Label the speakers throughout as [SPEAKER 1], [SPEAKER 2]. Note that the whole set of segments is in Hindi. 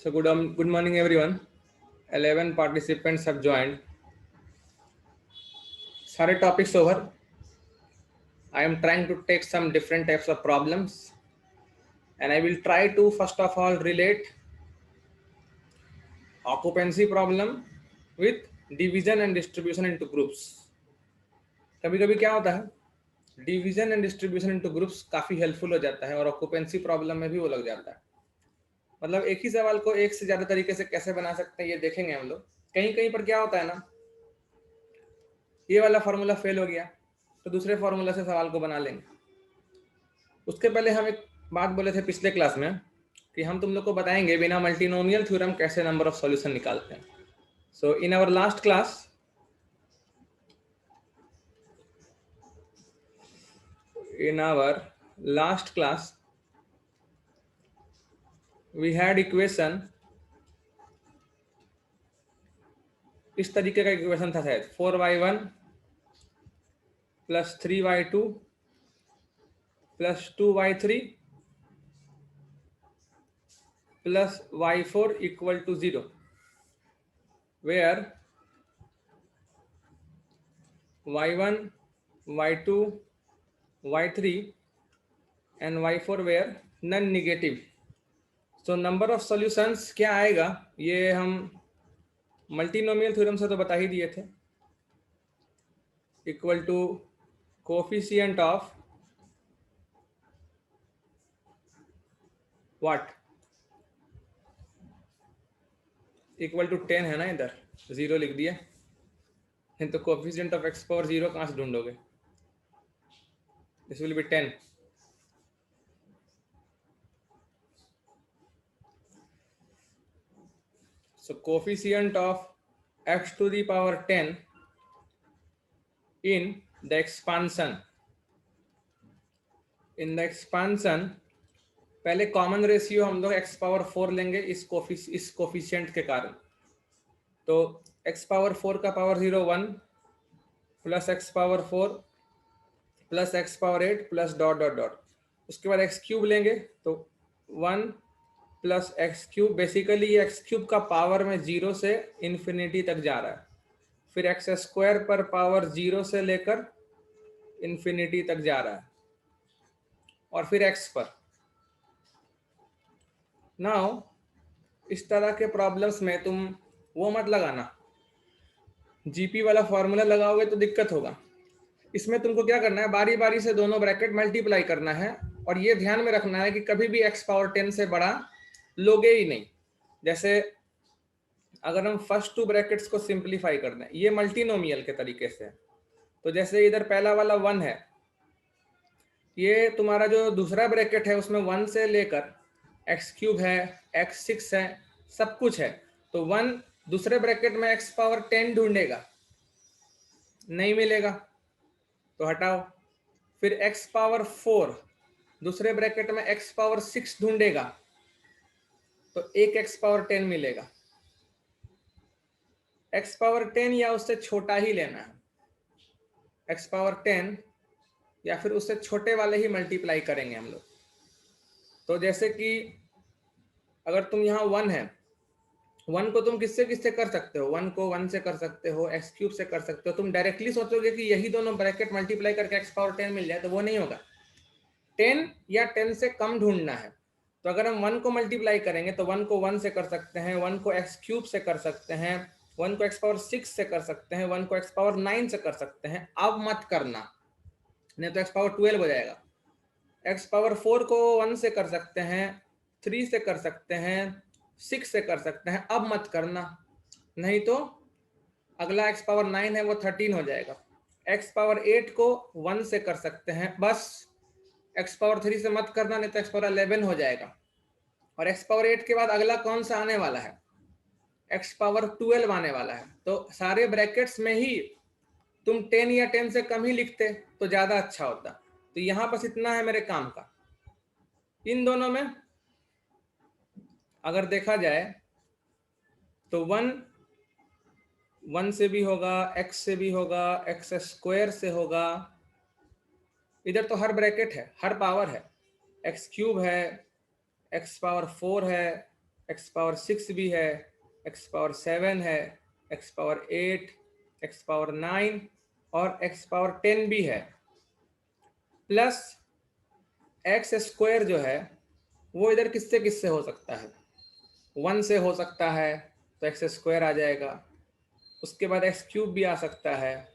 [SPEAKER 1] So good morning everyone. 11 participants have joined. सारे topics over. I am trying to take some different types of problems, and I will try to first of all relate occupancy problem with division and distribution into groups. कभी कभी क्या होता है, division and distribution into groups काफी हेल्पफुल हो जाता है और ऑक्यूपेंसी प्रॉब्लम में भी वो लग जाता है. मतलब एक ही सवाल को एक से ज्यादा तरीके से कैसे बना सकते हैं ये देखेंगे हम लोग. कहीं कहीं पर क्या होता है ना, ये वाला फॉर्मूला फेल हो गया तो दूसरे फॉर्मूला से सवाल को बना लेंगे. उसके पहले हम एक बात बोले थे पिछले क्लास में कि हम तुम लोग को बताएंगे बिना मल्टीनोमियल थ्योरम कैसे नंबर ऑफ सॉल्यूशन निकालते हैं. So in our last class we had equation, इस तरीके का इक्वेशन था शायद 4y1 plus 3y2 plus 2y3 plus y4 equal to 0, where y1, y2, y3 and y4 were non-negative. So number of solutions क्या आएगा ये हम मल्टीनोमियल थ्योरम से तो बता ही दिए थे. Equal to coefficient of what, equal to 10 है ना, इधर 0 लिख दिया. तो कोफिशिएंट ऑफ x पावर 0 कहाँ से ढूंढोगे? This will be 10. So coefficient of x to the power 10 in the expansion. In the expansion पहले कॉमन रेशियो हम लोग x पावर 4 लेंगे इस कोफिशिएंट के कारण. तो x पावर 4 का power 0 1 plus x power 4 plus x power 8 plus dot dot dot. उसके बाद x क्यूब लेंगे तो 1 प्लस एक्स क्यूब. बेसिकली ये एक्स क्यूब का पावर में 0 से इन्फिनिटी तक जा रहा है. फिर एक्स स्क्वायर पर पावर 0 से लेकर इन्फिनिटी तक जा रहा है और फिर एक्स पर. नाउ इस तरह के प्रॉब्लम्स में तुम वो मत लगाना, जीपी वाला फॉर्मूला लगाओगे तो दिक्कत होगा. इसमें तुमको क्या करना है, बारी बारी से दोनों ब्रैकेट मल्टीप्लाई करना है और ये ध्यान में रखना है कि कभी भी x पावर 10 से बड़ा लोगे ही नहीं. जैसे अगर हम फर्स्ट टू ब्रैकेट्स को सिंप्लीफाई कर दें ये मल्टीनोमियल के तरीके से, तो जैसे इधर पहला वाला 1 है, ये तुम्हारा जो दूसरा ब्रैकेट है उसमें 1 से लेकर x क्यूब है, x6 है, सब कुछ है. तो 1 दूसरे ब्रैकेट में x पावर 10 ढूंढेगा, नहीं मिलेगा तो हटाओ. फिर x पावर 4 दूसरे ब्रैकेट में x पावर 6 ढूंढेगा तो एक x पावर 10 मिलेगा. x पावर 10 या उससे छोटा ही लेना है, x पावर 10 या फिर उससे छोटे वाले ही मल्टीप्लाई करेंगे हम लोग. तो जैसे कि अगर तुम यहाँ 1 है, 1 को तुम किससे किससे कर सकते हो, 1 को 1 से कर सकते हो, x क्यूब से कर सकते हो. तुम डायरेक्टली सोचोगे कि यही दोनों ब्रैकेट मल्टीप्लाई करके x पावर 10 मिल जाए, तो वो नहीं होगा. 10 या 10 से कम ढूंढना है. तो अगर हम 1 को मल्टीप्लाई करेंगे तो 1 को 1 से कर सकते हैं, 1 को x क्यूब से कर सकते हैं, 1 को x पावर 6 से कर सकते हैं, 1 को x पावर 9 से कर सकते हैं. अब मत करना, नहीं तो x पावर 12 हो जाएगा. x पावर 4 को 1 से कर सकते हैं, 3 से कर सकते हैं, 6 से कर सकते हैं. अब मत करना, नहीं तो अगला x पावर 9 है वो 13 हो जाएगा. x पावर 8 को 1 से कर सकते हैं, बस x पावर 3 से मत करना, नहीं तो x पावर 11 हो जाएगा. और x पावर 8 के बाद अगला कौन सा आने वाला है, x पावर 12 आने वाला है. तो सारे ब्रैकेट्स में ही तुम 10 या 10 से कम ही लिखते तो ज्यादा अच्छा होता. तो यहां बस इतना है मेरे काम का. इन दोनों में अगर देखा जाए तो 1 से भी होगा, x से भी होगा, x स्क्वायर से होगा. इधर तो हर ब्रैकेट है, हर पावर है, x क्यूब है, x पावर 4 है, एक्स पावर 6 भी है, एक्स पावर 7 है, एक्स पावर 8, एक्स पावर 9 और एक्स पावर 10 भी है, प्लस एक्स स्क्वायर जो है वो इधर किससे किससे हो सकता है, 1 से हो सकता है तो एक्स स्क्वायर आ जाएगा, उसके बाद एक्स क्यूब भी आ सकता है,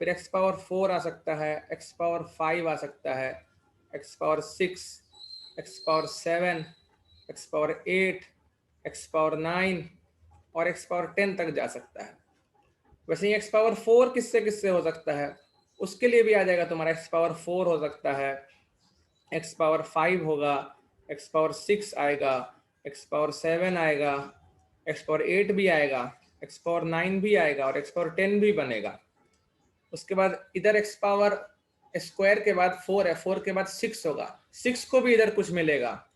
[SPEAKER 1] फिर एक्स पावर 4 आ सकता है, एक्स पावर 5 आ सकता है, x power 6, x power 7, x power 8, x power 9 और एक्स पावर 10 तक जा सकता है। वैसे ही एक्स पावर 4 किससे किससे हो सकता है, उसके लिए भी आ जाएगा तुम्हारा, एक्स पावर 4 हो सकता है, एक्स पावर 5 होगा, एक्स पावर 6 आएगा, एक्स पावर 7 आएगा, एक्स पावर 8 भी आएगा, एक्स पावर 9 भी आएगा और एक्स पावर 10 भी बनेगा। उसके बाद इधर एक्स पावर स्क्वायर के बाद 4 है, 4 के बाद 6 होगा, 6 को भी इधर कुछ मिलेगा,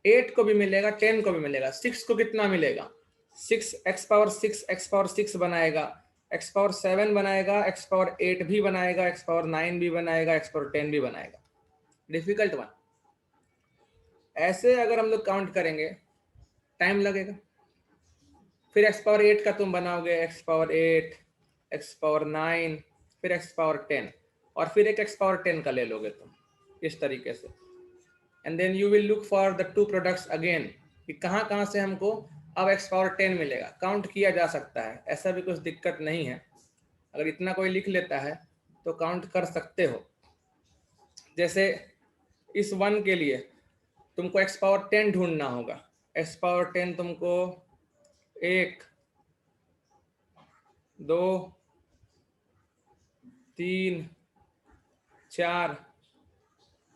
[SPEAKER 1] 8 को भी मिलेगा, 10 को भी मिलेगा। 6 को कितना मिलेगा, 6 एक्स पावर 6 एक्स पावर 6 बनाएगा, एक्स पावर 7 बनाएगा, एक्स पावर 8 भी बनाएगा, एक्स पावर 9 भी बनाएगा, एक्स पावर 10 भी बनाएगा। Difficult one. ऐसे अगर हम लोग काउंट करेंगे टाइम लगेगा। फिर एक्स पावर 8 का तुम बनाओगे, एक्स पावर 8, एक्स पावर 9, फिर एक्स पावर 10 और फिर एक एक्स पावर 10 का ले लोगे तुम, इस तरीके से। And then you will look for the two products again, कि कहाँ कहाँ से हमको अब एक्स पावर 10 मिलेगा। काउंट किया जा सकता है, ऐसा भी कुछ दिक्कत नहीं है। अगर इतना कोई लिख लेता है तो काउंट कर सकते हो। जैसे इस 1 के लिए तुमको एक्स पावर 10 ढूंढना होगा। एक्स पावर 10 तुमको 1, 2, 3, 4,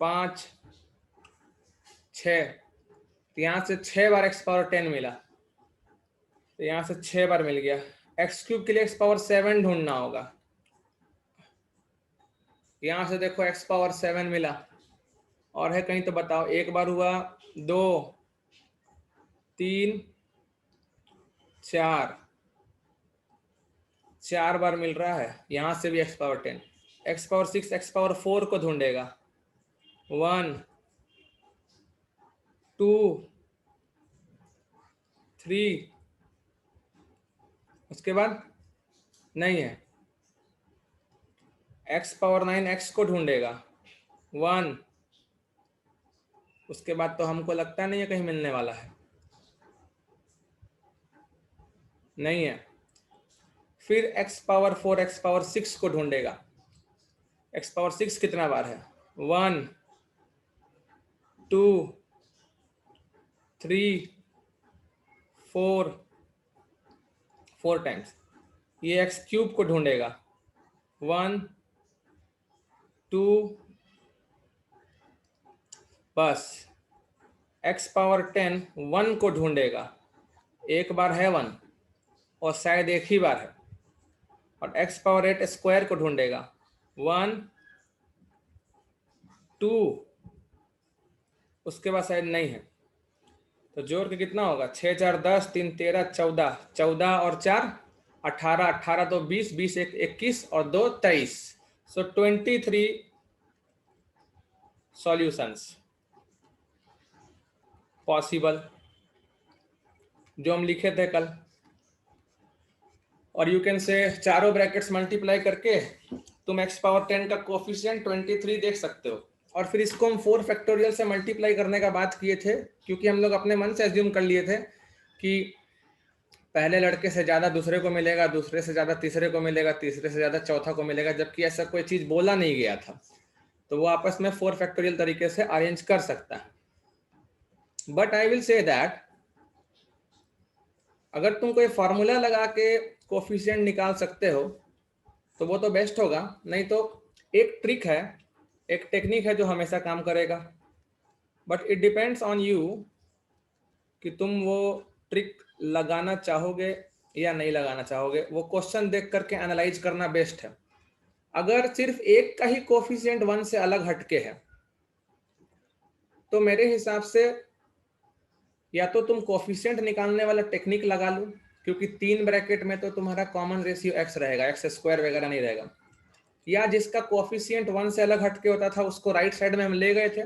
[SPEAKER 1] 5, 6, तो यहाँ से 6 बार एक्स पावर 10 मिला, तो यहाँ से 6 बार मिल गया। एक्स क्यूब के लिए एक्स पावर 7 ढूंढना होगा। यहाँ से देखो एक्स पावर 7 मिला, और है कहीं तो बताओ। एक बार हुआ, 2, 3, 4, 4 बार मिल रहा है। यहाँ से भी x power 10। X power 6 x power 4 को ढूंढेगा, 1, 2, 3, उसके बाद नहीं है। एक्स पावर 9 एक्स को ढूंढेगा, 1, उसके बाद तो हमको लगता नहीं है कहीं मिलने वाला है, नहीं है। फिर एक्स पावर 4 एक्स पावर 6 को ढूंढेगा। एक्स पावर 6 कितना बार है, 1, 2, 3, 4 टाइम्स। ये एक्स क्यूब को ढूंढेगा, 1, 2, बस। एक्स पावर 10 1 को ढूंढेगा, एक बार है 1 और शायद एक ही बार है। और एक्स पावर 8 स्क्वायर को ढूंढेगा, 1, 2, उसके बाद शायद नहीं है। तो जोड़ के कितना होगा, 6 4 10, 3 13 14, 14 और 4 18, 18 तो 20, 20 1 21 और 2 23। सो 23 सॉल्यूशंस पॉसिबल, जो हम लिखे थे कल। और यू कैन से चारों ब्रैकेट्स मल्टीप्लाई करके तुम एक्स पावर 10 का कोफिशिएंट 23 देख सकते हो। और फिर इसको हम 4 फैक्टोरियल से मल्टीप्लाई करने का बात किए थे, क्योंकि हम लोग अपने मन से एज्यूम कर लिए थे कि पहले लड़के से ज़्यादा दूसरे को मिलेगा, दूसरे से ज़्यादा तीसरे को मिलेगा, तीसरे से ज़्यादा चौथा को मिलेगा, जबकि ऐसा कोई चीज़ बोला नहीं गया था। तो वो आपस में 4 फैक्टोरियल तरीके से अरेंज कर सकता है। But I will say that अगर तुम कोई फार्मूला लगा के कोफिशिएंट निकाल सकते हो तो वो तो बेस्ट होगा। नहीं तो एक ट्रिक है, एक टेक्निक है जो हमेशा काम करेगा। But it depends on you कि तुम वो ट्रिक लगाना चाहोगे या नहीं लगाना चाहोगे। वो क्वेश्चन देख करके एनालाइज करना बेस्ट है। अगर सिर्फ एक का ही कोफिशिएंट 1 से अलग हटके है तो मेरे हिसाब से या तो तुम कोफिशिएंट निकालने वाला टेक्निक लगा लो, क्योंकि 3 ब्रैकेट में तो तुम्हारा कॉमन रेशियो एक्स रहेगा, एक्स स्क्वायर वगैरह नहीं रहेगा। या जिसका कोफिशिएंट 1 से अलग हटके होता था उसको राइट साइड में हम ले गए थे,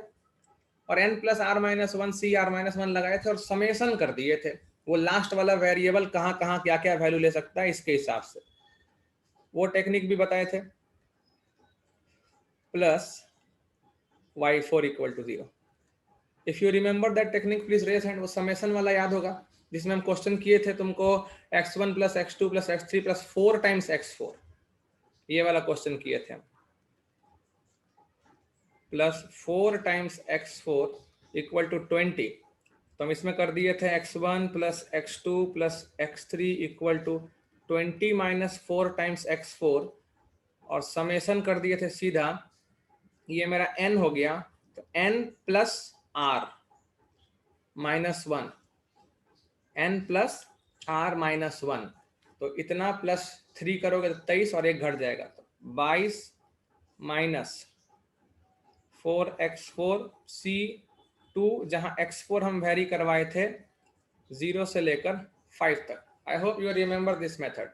[SPEAKER 1] और n plus R minus one C R minus one लगाए थे और समेशन कर दिए थे, वो लास्ट वाला वेरिएबल कहाँ कहाँ क्या क्या वैल्यू ले सकता है इसके हिसाब से, वो टेक्निक भी बताए थे। Plus y4 equal to 0। If you remember that technique please raise hand. वो समेशन वाला याद होगा जिसमें हम क्वेश्चन किए थे तुमको x1 plus x2 plus x3 plus 4 times x4, ये वाला क्वेश्चन किए थे हम। Plus 4 times x4 equal to 20, तो हम इसमें कर दिए थे x1 plus x2 plus x3 equal to 20 minus 4 times x4 और समेशन कर दिए थे सीधा, ये मेरा n हो गया, तो n plus R minus one, n plus R minus one, तो इतना प्लस 3 करोगे तो 23 और एक घट जाएगा, तो 22 माइनस 4x4 C2, जहां x4 हम वेरी करवाए थे 0 से लेकर 5 तक। आई hope you remember this method.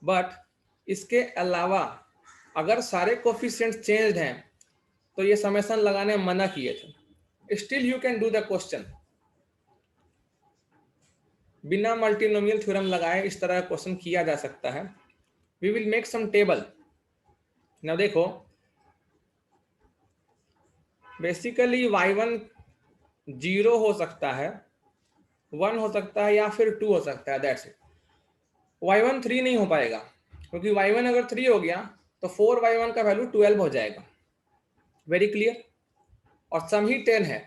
[SPEAKER 1] But इसके अलावा अगर सारे कोफिशिएंट्स चेंज्ड हैं तो ये समेशन लगाने मना किए थे। Still you can do the question बिना मल्टीनोमियल थ्योरम लगाए, इस तरह का क्वेश्चन किया जा सकता है। We will make some table. ना देखो, बेसिकली y1 0 हो सकता है, 1 हो सकता है या फिर 2 हो सकता है, दैट्स इट। y1 3 नहीं हो पाएगा क्योंकि y1 अगर 3 हो गया तो 4y1 का वैल्यू 12 हो जाएगा। Very clear. और सम ही 10 है।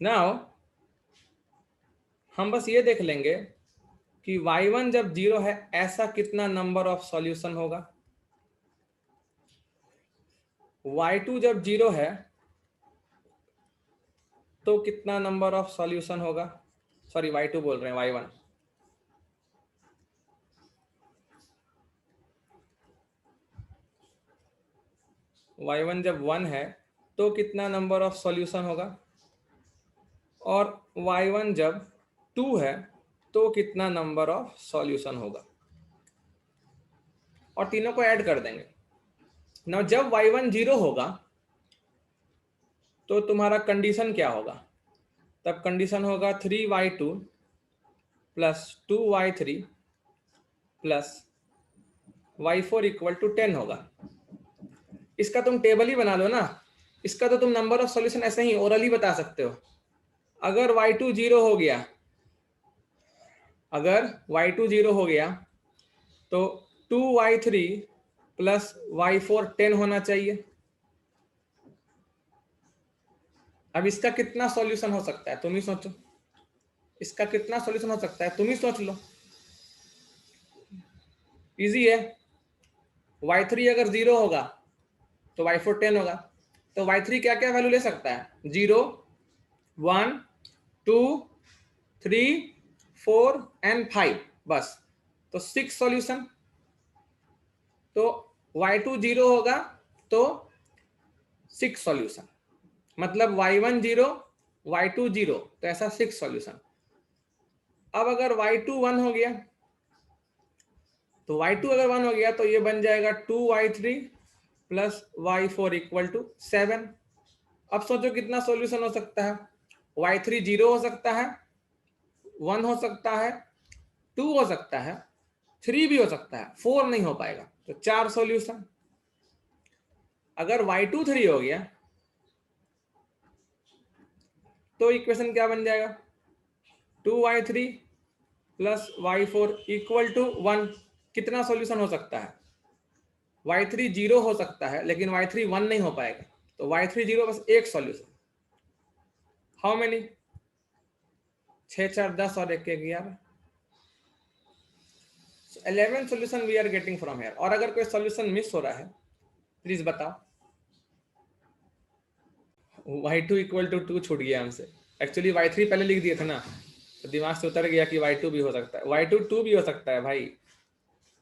[SPEAKER 1] नाउ हम बस ये देख लेंगे कि y1 जब 0 है ऐसा कितना नंबर ऑफ सॉल्यूशन होगा, y2 जब 0 है तो कितना नंबर ऑफ सॉल्यूशन होगा, सॉरी y2 बोल रहे हैं, y1। y1 जब 1 है तो कितना नंबर ऑफ सॉल्यूशन होगा, और y1 जब 2 है तो कितना नंबर ऑफ सॉल्यूशन होगा, और तीनों को ऐड कर देंगे। ना जब y1 0 होगा तो तुम्हारा कंडीशन क्या होगा, तब कंडीशन होगा 3y2 plus 2y3 plus y4 equal to 10 होगा। इसका तुम टेबल ही बना लो ना, इसका तो तुम नंबर ऑफ सॉल्यूशन ऐसे ही ओरली बता सकते हो। अगर y2 0 हो गया, अगर y2 0 हो गया तो 2y3 प्लस y4 10 होना चाहिए। अब इसका कितना सॉल्यूशन हो सकता है तुम ही सोचो, इसका कितना सॉल्यूशन हो सकता है तुम ही सोच लो, इजी है। y3 अगर 0 होगा तो y4 10 होगा, तो y3 क्या क्या वैल्यू ले सकता है, 0 1 2 3 4 एंड 5, बस, तो 6 सॉल्यूशन। तो y2 0 होगा तो 6 सॉल्यूशन, मतलब y1 0 y2 0, तो ऐसा 6 सॉल्यूशन। अब अगर y2 1 हो गया, तो y2 अगर 1 हो गया तो ये बन जाएगा 2y3 plus y4 equal to 7। अब सोचो कितना सॉल्यूशन हो सकता है, y3 0 हो सकता है, 1 हो सकता है, 2 हो सकता है, 3 भी हो सकता है, 4 नहीं हो पाएगा, तो 4 सॉल्यूशन। अगर y2 3 हो गया तो इक्वेशन क्या बन जाएगा, 2y3 plus y4 equal to 1। कितना सॉल्यूशन हो सकता है, y3 0 हो सकता है लेकिन y3 1 नहीं हो पाएगा, तो y3 0 बस एक सॉल्यूशन। हाउ मेनी, 6 4 10 और 1 1 11, 11 solution we are getting from here. और अगर कोई सॉल्यूशन मिस हो रहा है प्लीज बताओ। y2 इक्वल टू 2 छूट गया हमसे, एक्चुअली y3 पहले लिख दिए थे ना, तो दिमाग से उतर गया कि y2 भी हो सकता है, y2 2 भी हो सकता है भाई।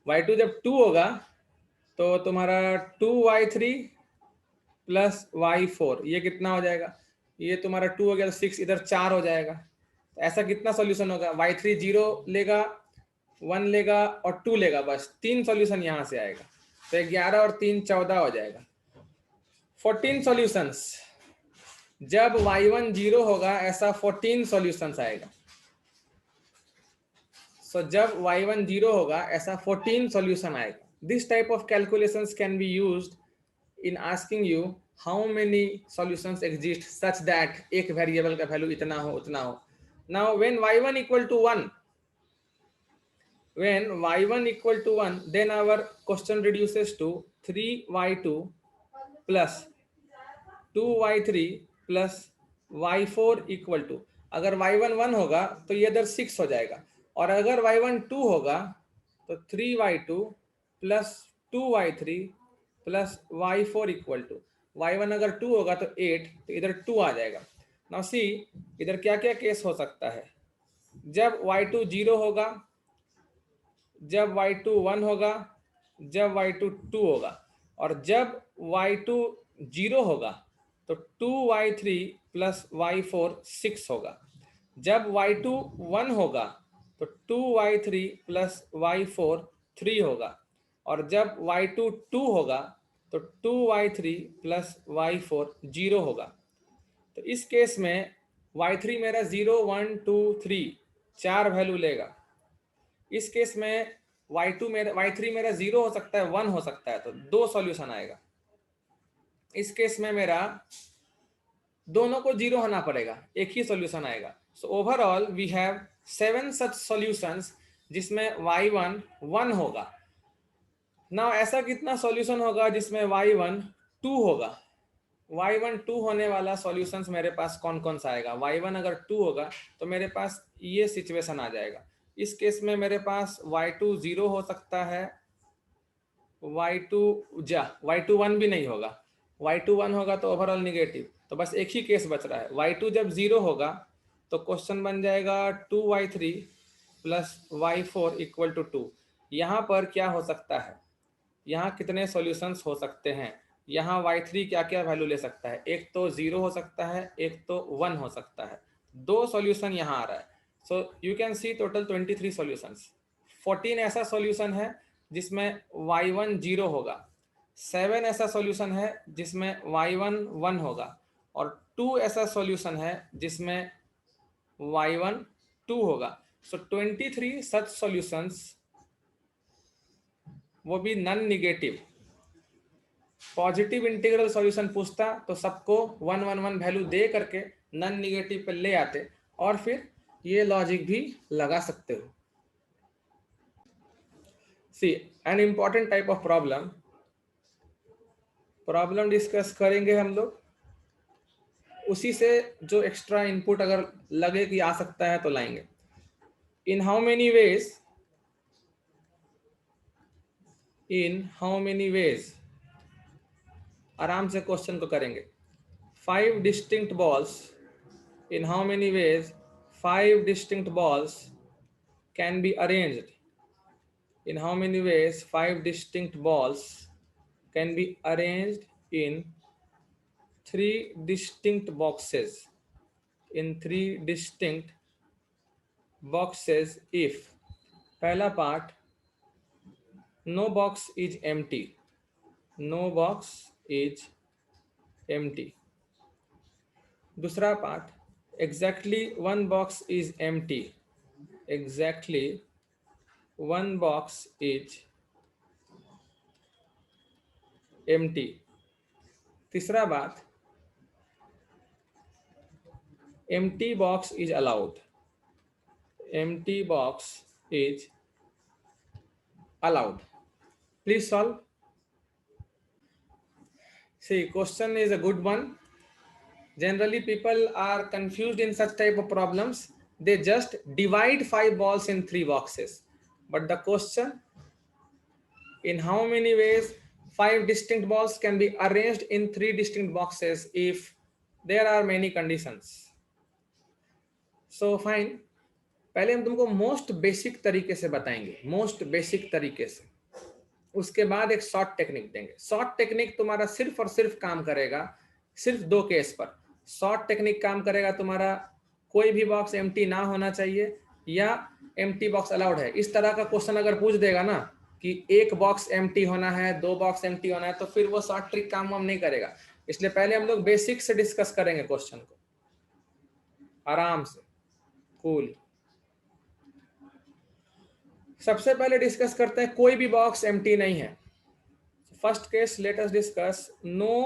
[SPEAKER 1] y2 जब 2 होगा तो तुम्हारा 2y3 प्लस y4, ये कितना हो जाएगा, ये तुम्हारा 2 हो गया तो 6, इधर 4 हो जाएगा, तो ऐसा कितना सॉल्यूशन होगा, y3 0 लेगा, 1 लेगा और 2 लेगा, बस 3 सॉल्यूशन यहां से आएगा, तो 11 और 3 14 हो जाएगा, 14 सॉल्यूशंस। जब y1 0 होगा ऐसा 14 सॉल्यूशंस आएगा। सो जब y1 0 होगा ऐसा 14 सॉल्यूशन आएगा। This type of calculations can be used in asking you how many solutions exist such that एक वेरिएबल का वैल्यू इतना हो उतना हो। Now when y1 equal to 1, when y1 equal to 1, then our question reduces to 3y2 plus 2y3 plus y4 equal to, अगर y1 1 होगा तो ये इधर 6 हो जाएगा, और अगर y1 2 होगा तो 3y2 plus 2y3 plus y4 equal to, y1 अगर 2 होगा तो 8, तो इधर 2 आ जाएगा। नाउ सी इधर क्या क्या केस हो सकता है। जब y2 0 होगा, जब y2 1 होगा, जब y2 2 होगा, और जब y2 0 होगा तो 2y3 प्लस y4 6 होगा। जब y2 1 होगा तो 2y3 प्लस y4 3 होगा, और जब y2 2 होगा तो 2y3 प्लस y4 0 होगा। तो इस केस में y3 मेरा 0 1 2 3 4 वैल्यू लेगा। इस केस में y3 मेरा 0 हो सकता है, 1 हो सकता है, तो 2 सॉल्यूशन आएगा। इस केस में मेरा दोनों को 0 होना पड़ेगा, एक ही सॉल्यूशन आएगा। So overall we have 7 such solutions जिसमें y1 1 होगा। नाउ ऐसा कितना सॉल्यूशन होगा जिसमें y1 2 होगा? y1 2 होने वाला सॉल्यूशंस मेरे पास कौन कौन सा आएगा? y1 अगर 2 होगा तो मेरे पास ये सिचुएशन आ जाएगा। इस केस में मेरे पास y2 0 हो सकता है, y2 1 भी नहीं होगा, y2 1 होगा तो ओवरऑल निगेटिव। तो बस एक ही केस बच रहा है, y2 जब 0 होगा तो क्वेश्चन बन जाएगा 2y3 plus y4 equal to 2। यहाँ पर क्या हो सकता है, यहाँ कितने सॉल्यूशंस हो सकते हैं? यहाँ y3 क्या क्या वैल्यू ले सकता है? एक तो 0 हो सकता है, एक तो 1 हो सकता है। 2 सॉल्यूशन यहाँ आ रहा है। So you can see total 23 solutions. 14 ऐसा सॉल्यूशन है जिसमें y1 0 होगा, 7 ऐसा सॉल्यूशन है जिसमें y1 1 होगा, और 2 ऐसा सॉल्यूशन है जिसमें y1 2 होगा। सो 23 सच सॉल्यूशंस, वो भी non negative. Positive integral solution पूछता तो सबको 1 1 1 वैल्यू दे करके नॉन निगेटिव पे ले आते, और फिर ये लॉजिक भी लगा सकते हो। See an important type of problem discuss करेंगे हम लोग, उसी से जो एक्स्ट्रा इनपुट अगर लगे कि आ सकता है तो लाएंगे। इन हाउ मेनी वेज आराम से क्वेश्चन को करेंगे। 5 distinct balls, in how many ways 5 distinct balls can be arranged? In how many ways 5 distinct balls can be arranged in 3 distinct boxes? In 3 distinct boxes if पहला part no box is empty, no box is empty। दूसरा part exactly one box is empty, exactly one box is empty। तीसरा बात empty box is allowed, empty box is allowed। Please solve। See, question is a good one। Generally people are confused in such type of problems, they just divide 5 balls in 3 boxes, but the question in how many ways 5 distinct balls can be arranged in 3 distinct boxes if there are many conditions। So fine, पहले हम तुमको मोस्ट बेसिक तरीके से बताएंगे, मोस्ट बेसिक तरीके से, उसके बाद एक शॉर्ट टेक्निक देंगे। शॉर्ट टेक्निक तुम्हारा सिर्फ और सिर्फ काम करेगा सिर्फ 2 केस पर। शॉर्ट टेक्निक काम करेगा तुम्हारा कोई भी बॉक्स एम्प्टी ना होना चाहिए या एम्प्टी बॉक्स अलाउड है। इस तरह का क्वेश्चन अगर पूछ देगा ना कि एक बॉक्स एम्प्टी होना है, 2 बॉक्स एम्प्टी होना है, तो फिर वो शॉर्ट ट्रिक काम हम नहीं करेगा। इसलिए पहले हम लोग बेसिक से डिस्कस करेंगे क्वेश्चन को आराम से, कूल। सबसे पहले डिस्कस करते हैं कोई भी बॉक्स एम्प्टी नहीं है। First case let us discuss no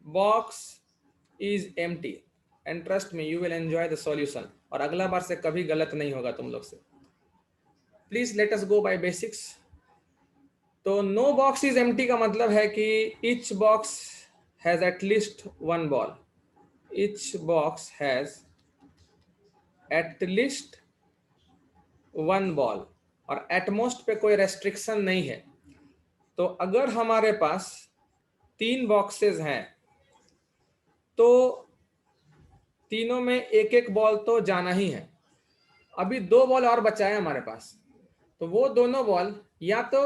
[SPEAKER 1] box is empty and trust me you will enjoy the solution. और अगला बार से कभी गलत नहीं होगा तुम लोग से। Please let us go by basics. तो नो बॉक्स इज एम्प्टी का मतलब है कि each box has at least one ball. Each box has at least one ball और एटमोस्ट पे कोई रेस्ट्रिक्शन नहीं है। तो अगर हमारे पास 3 बॉक्सेस हैं तो तीनों में एक एक बॉल तो जाना ही है। अभी 2 बॉल और बचा है हमारे पास, तो वो दोनों बॉल या तो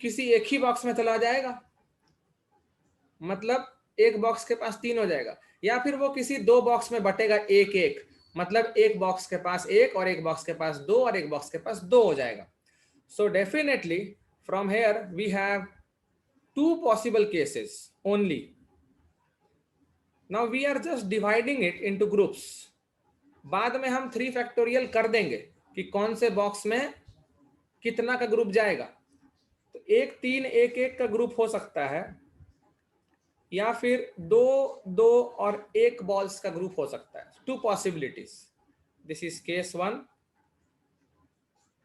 [SPEAKER 1] किसी एक ही बॉक्स में चला जाएगा, मतलब एक बॉक्स के पास 3 हो जाएगा, या फिर वो किसी 2 बॉक्स में बटेगा एक एक, मतलब एक बॉक्स के पास 1 और एक बॉक्स के पास 2 और एक बॉक्स के पास 2 हो जाएगा। So definitely from here we have 2 possible cases only. Now we are just dividing it into groups. बाद में हम 3 फैक्टोरियल कर देंगे कि कौन से बॉक्स में कितना का ग्रुप जाएगा। तो 1 3 1 1 का ग्रुप हो सकता है, या फिर 2 2 और 1 बॉल्स का ग्रुप हो सकता है। 2 possibilities. This is case 1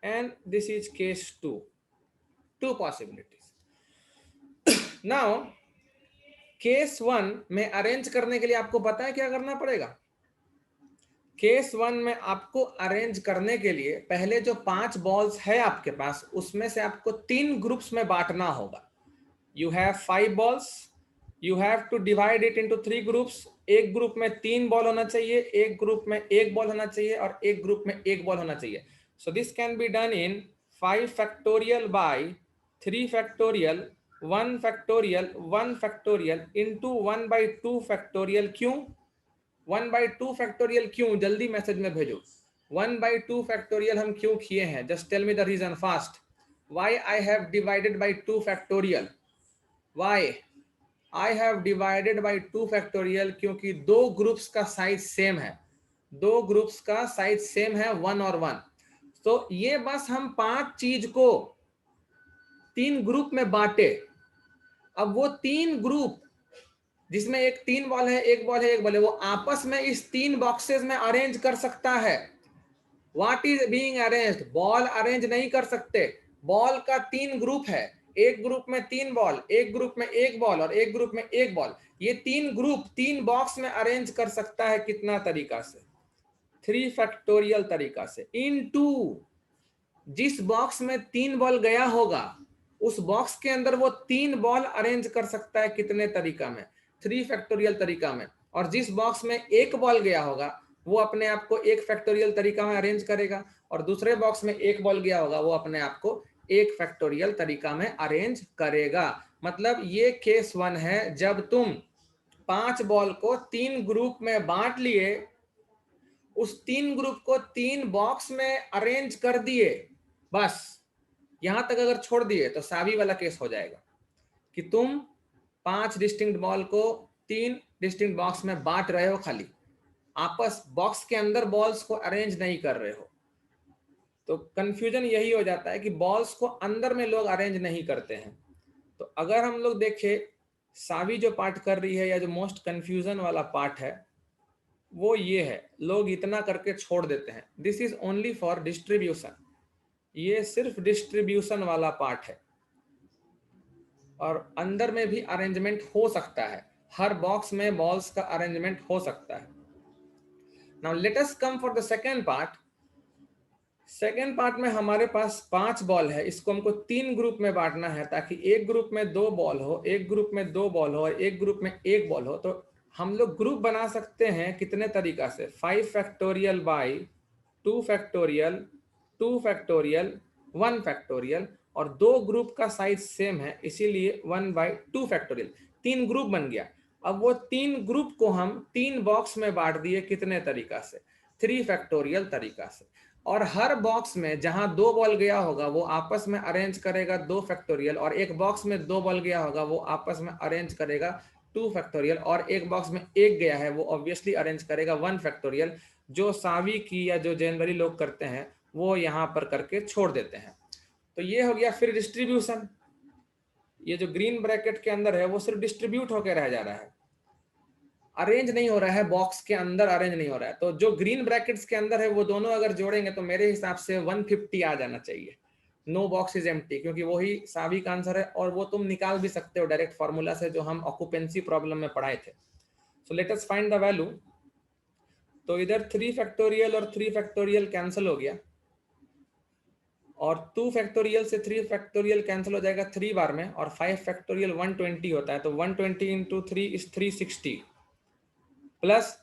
[SPEAKER 1] and this is case 2। 2 possibilities. Now case 1 में अरेंज करने के लिए आपको पता है क्या करना पड़ेगा। केस 1 में आपको अरेंज करने के लिए पहले जो 5 बॉल्स है आपके पास उसमें से आपको 3 ग्रुप्स में बांटना होगा। You have 5 balls, you have to divide it into 3 groups. एक ग्रुप में 3 बॉल होना चाहिए, एक ग्रुप में 1 बॉल होना चाहिए और एक ग्रुप में 1 बॉल होना चाहिए। So this can be done in 5 factorial by 3 factorial 1 factorial 1 factorial into 1/2 factorial. क्यों 1/2 फैक्टोरियल? क्यों, जल्दी मैसेज में भेजो। 1/2 फैक्टोरियल हम क्यों किए हैं? Just tell me the reason fast. Why I have divided by 2 factorial? Why I have divided by 2 factorial? क्योंकि 2 ग्रुप्स का साइज सेम है। 2 ग्रुप्स का साइज सेम है 1 और 1। तो ये बस हम 5 चीज को 3 ग्रुप में बांटे। अब वो 3 ग्रुप जिसमें एक 3 बॉल है, 1 बॉल है, 1 बॉल है, वो आपस में इस 3 बॉक्सेस में अरेंज कर सकता है। What is being arranged? Ball arrange नहीं कर सकते। बॉल का 3 ग्रुप है, एक ग्रुप में 3 बॉल, एक ग्रुप में 1 बॉल और एक ग्रुप में 1 बॉल। ये 3 ग्रुप 3 बॉक्स में अरेंज कर सकता है। कितना तरीका से? 3 फैक्टोरियल तरीका से। इनटू जिस बॉक्स में 3 बॉल गया होगा उस बॉक्स के अंदर वो 3 बॉल अरेंज कर सकता है। कितने तरीका में? 3 फैक्टोरियल तरीका में। और जिस बॉक्स में 1 बॉल गया होगा वो अपने आप को 1 फैक्टोरियल तरीका में अरेंज करेगा, और दूसरे बॉक्स में 1 बॉल गया होगा वो अपने आप को 1 फैक्टोरियल तरीका में अरेंज करेगा। मतलब ये केस 1 है जब तुम 5 बॉल को 3 ग्रुप में बांट लिए, उस 3 ग्रुप को 3 बॉक्स में अरेंज कर दिए, बस यहां तक अगर छोड़ दिए तो सावी वाला केस हो जाएगा कि तुम 5 डिस्टिंक्ट बॉल को 3 डिस्टिंक्ट बॉक्स में बांट रहे हो, खाली आपस बॉक्स के अंदर बॉल्स को अरेंज नहीं कर रहे हो। तो कंफ्यूजन यही हो जाता है कि बॉल्स को अंदर में लोग अरेंज नहीं करते हैं। तो अगर हम लोग देखें सावी जो पार्ट कर रही है या जो मोस्ट कंफ्यूजन वाला पार्ट है वो ये है, लोग इतना करके छोड़ देते हैं। This is only for distribution. ये सिर्फ डिस्ट्रीब्यूशन वाला पार्ट है और अंदर में भी अरेंजमेंट हो सकता है। हर बॉक्स में बॉल्स का अरेंजमेंट हो सकता है। Now let us come for the second part. Second part में हमारे पास 5 बॉल है, इसको हमको 3 ग्रुप में बांटना है ताकि एक ग्रुप में 2 बॉल हो, एक ग्रुप में 2 बॉल हो और एक ग्रुप में 1 बॉल हो। तो हम लोग ग्रुप बना सकते हैं कितने तरीका से? 5 factorial by 2 factorial 2 factorial 1 factorial, और 2 ग्रुप का साइज सेम है इसीलिए 1/2 फैक्टोरियल। 3 ग्रुप बन गया। अब वो 3 ग्रुप को हम 3 बॉक्स में बांट दिए। कितने तरीका से? 3 फैक्टोरियल तरीका से। और हर बॉक्स में जहां 2 बॉल गया होगा वो आपस में अरेंज करेगा 2 फैक्टोरियल, और एक बॉक्स में 2 बॉल गया होगा वो आपस में अरेंज करेगा 2 फैक्टोरियल, और एक बॉक्स में एक गया है वो ऑब्वियसली अरेंज करेगा 1 फैक्टोरियल, जो सावी की या जो जनरली लोग करते हैं वो यहाँ पर करके छोड़ देते हैं। तो ये हो गया फिर डिस्ट्रीब्यूशन। ये जो ग्रीन ब्रैकेट के अंदर है वो सिर्फ डिस्ट्रीब्यूट होकर रह जा रहा है, अरेंज नहीं हो रहा है, बॉक्स के अंदर अरेंज नहीं हो रहा है। तो जो ग्रीन ब्रैकेट्स के अंदर है वो दोनों अगर जोड़ेंगे तो मेरे हिसाब से 150 आ जाना चाहिए। नो बॉक्स इज एम्प्टी, क्योंकि वही सावी का आंसर है, और वो तुम निकाल भी सकते हो डायरेक्ट फॉर्मूला से जो हम ऑक्यूपेंसी प्रॉब्लम में पढ़ाए थे। So let us find the value. तो इधर 3 फैक्टोरियल और 3 फैक्टोरियल कैंसिल हो गया, और 2 फैक्टोरियल से 3 फैक्टोरियल कैंसिल हो जाएगा 3 बार में, और 5 फैक्टोरियल 120 होता है, तो 120 इंटू 3 इज 360, प्लस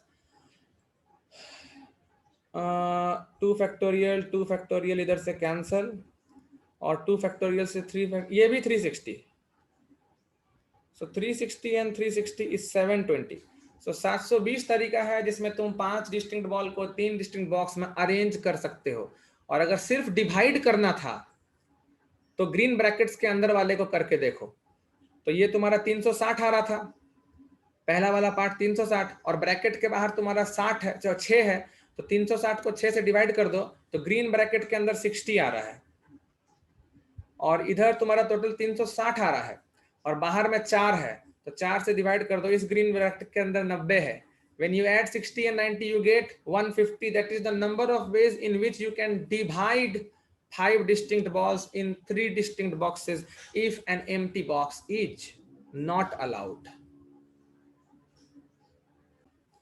[SPEAKER 1] 2 फैक्टोरियल इधर से कैंसल, और 2 फैक्टोरियल से 3 ये भी 360, सो 360 एंड 360 इज 720। सो 720 तरीका है जिसमें तुम 5 डिस्टिंक्ट बॉल को 3 डिस्टिंक्ट बॉक्स में अरेंज कर सकते हो। और अगर सिर्फ डिवाइड करना था तो ग्रीन ब्रैकेट्स के अंदर वाले को करके देखो। तो ये तुम्हारा 360 आ रहा था, पहला वाला पार्ट 360, और ब्रैकेट के बाहर तुम्हारा 60 है, 6 है, तो 360 को 6 से डिवाइड कर दो तो ग्रीन ब्रैकेट के अंदर 60 आ रहा है, और इधर तुम्हारा टोटल 360 आ रहा है, और बाहर में 4 है, तो 4 से डिवाइड कर दो, इस ग्रीन ब्रैकेट के अंदर 90 है। When you add 60 and 90, you get 150. That is the number of ways in which you can divide 5 distinct balls in 3 distinct boxes if an empty box is not allowed.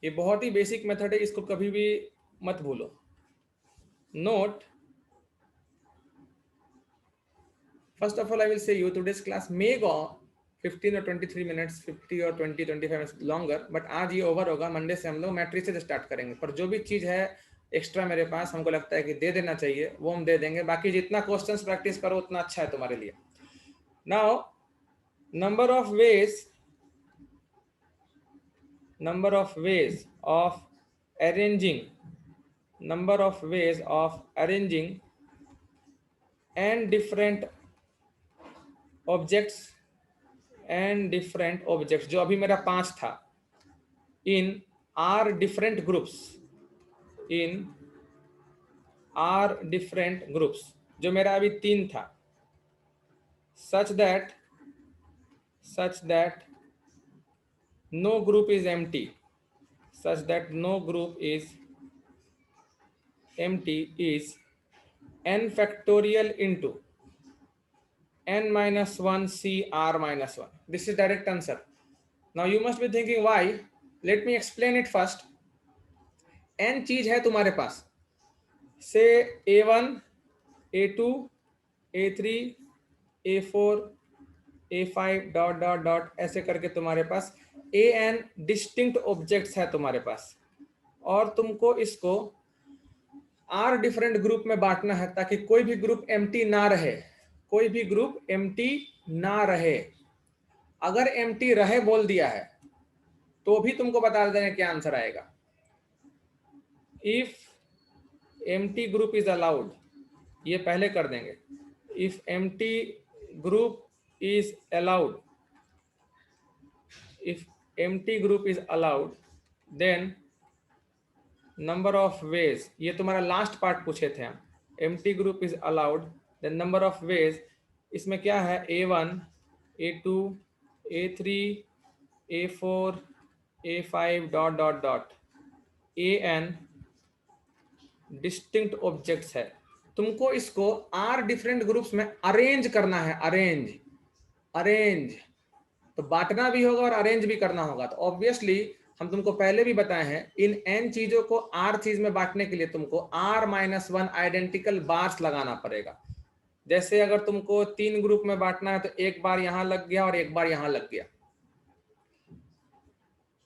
[SPEAKER 1] ये बहुत ही बेसिक मेथड है, इसको कभी भी मत भूलो। Note, first of all, I will say you today's class may go 15 or 23 minutes, 50 or 20-25 minutes longer, but आज ये ओवर होगा। मंडे से हम लोग मैट्रिसेस स्टार्ट करेंगे, पर जो भी चीज़ है एक्स्ट्रा मेरे पास हमको लगता है कि दे देना चाहिए वो हम दे देंगे। बाकी जितना क्वेश्चंस प्रैक्टिस करो उतना अच्छा है तुम्हारे लिए। Now number of ways of arranging and different objects जो अभी मेरा 5 था, in r different groups, जो मेरा अभी 3 था, such that no group is empty, is n factorial into n minus 1 c r minus 1. This is direct answer. Now you must be thinking why. Let me explain it first. n चीज है तुम्हारे पास, से a1 a2 a3 a4 a5 dot ऐसे करके तुम्हारे पास an डिस्टिंक्ट ऑब्जेक्ट्स है तुम्हारे पास, और तुमको इसको r डिफरेंट ग्रुप में बांटना है ताकि कोई भी ग्रुप एम्प्टी ना रहे। अगर एम्प्टी रहे बोल दिया है तो भी तुमको बता देंगे क्या आंसर आएगा। If empty group is allowed, ये पहले कर देंगे। If empty group is allowed, then number of ways, ये तुम्हारा लास्ट पार्ट पूछे थे हम, empty group is allowed, then number of ways, इसमें क्या है a1 a2 a3 a4 a5 dot an distinct objects है। तुमको इसको r डिफरेंट ग्रुप्स में अरेंज करना है, अरेंज तो बांटना भी होगा और अरेंज भी करना होगा। तो ऑब्वियसली हम तुमको पहले भी बताए हैं, इन n चीजों को r चीज में बांटने के लिए तुमको r-1 आइडेंटिकल बार्स लगाना पड़ेगा। जैसे अगर तुमको 3 ग्रुप में बांटना है तो एक बार यहां लग गया और एक बार यहां लग गया,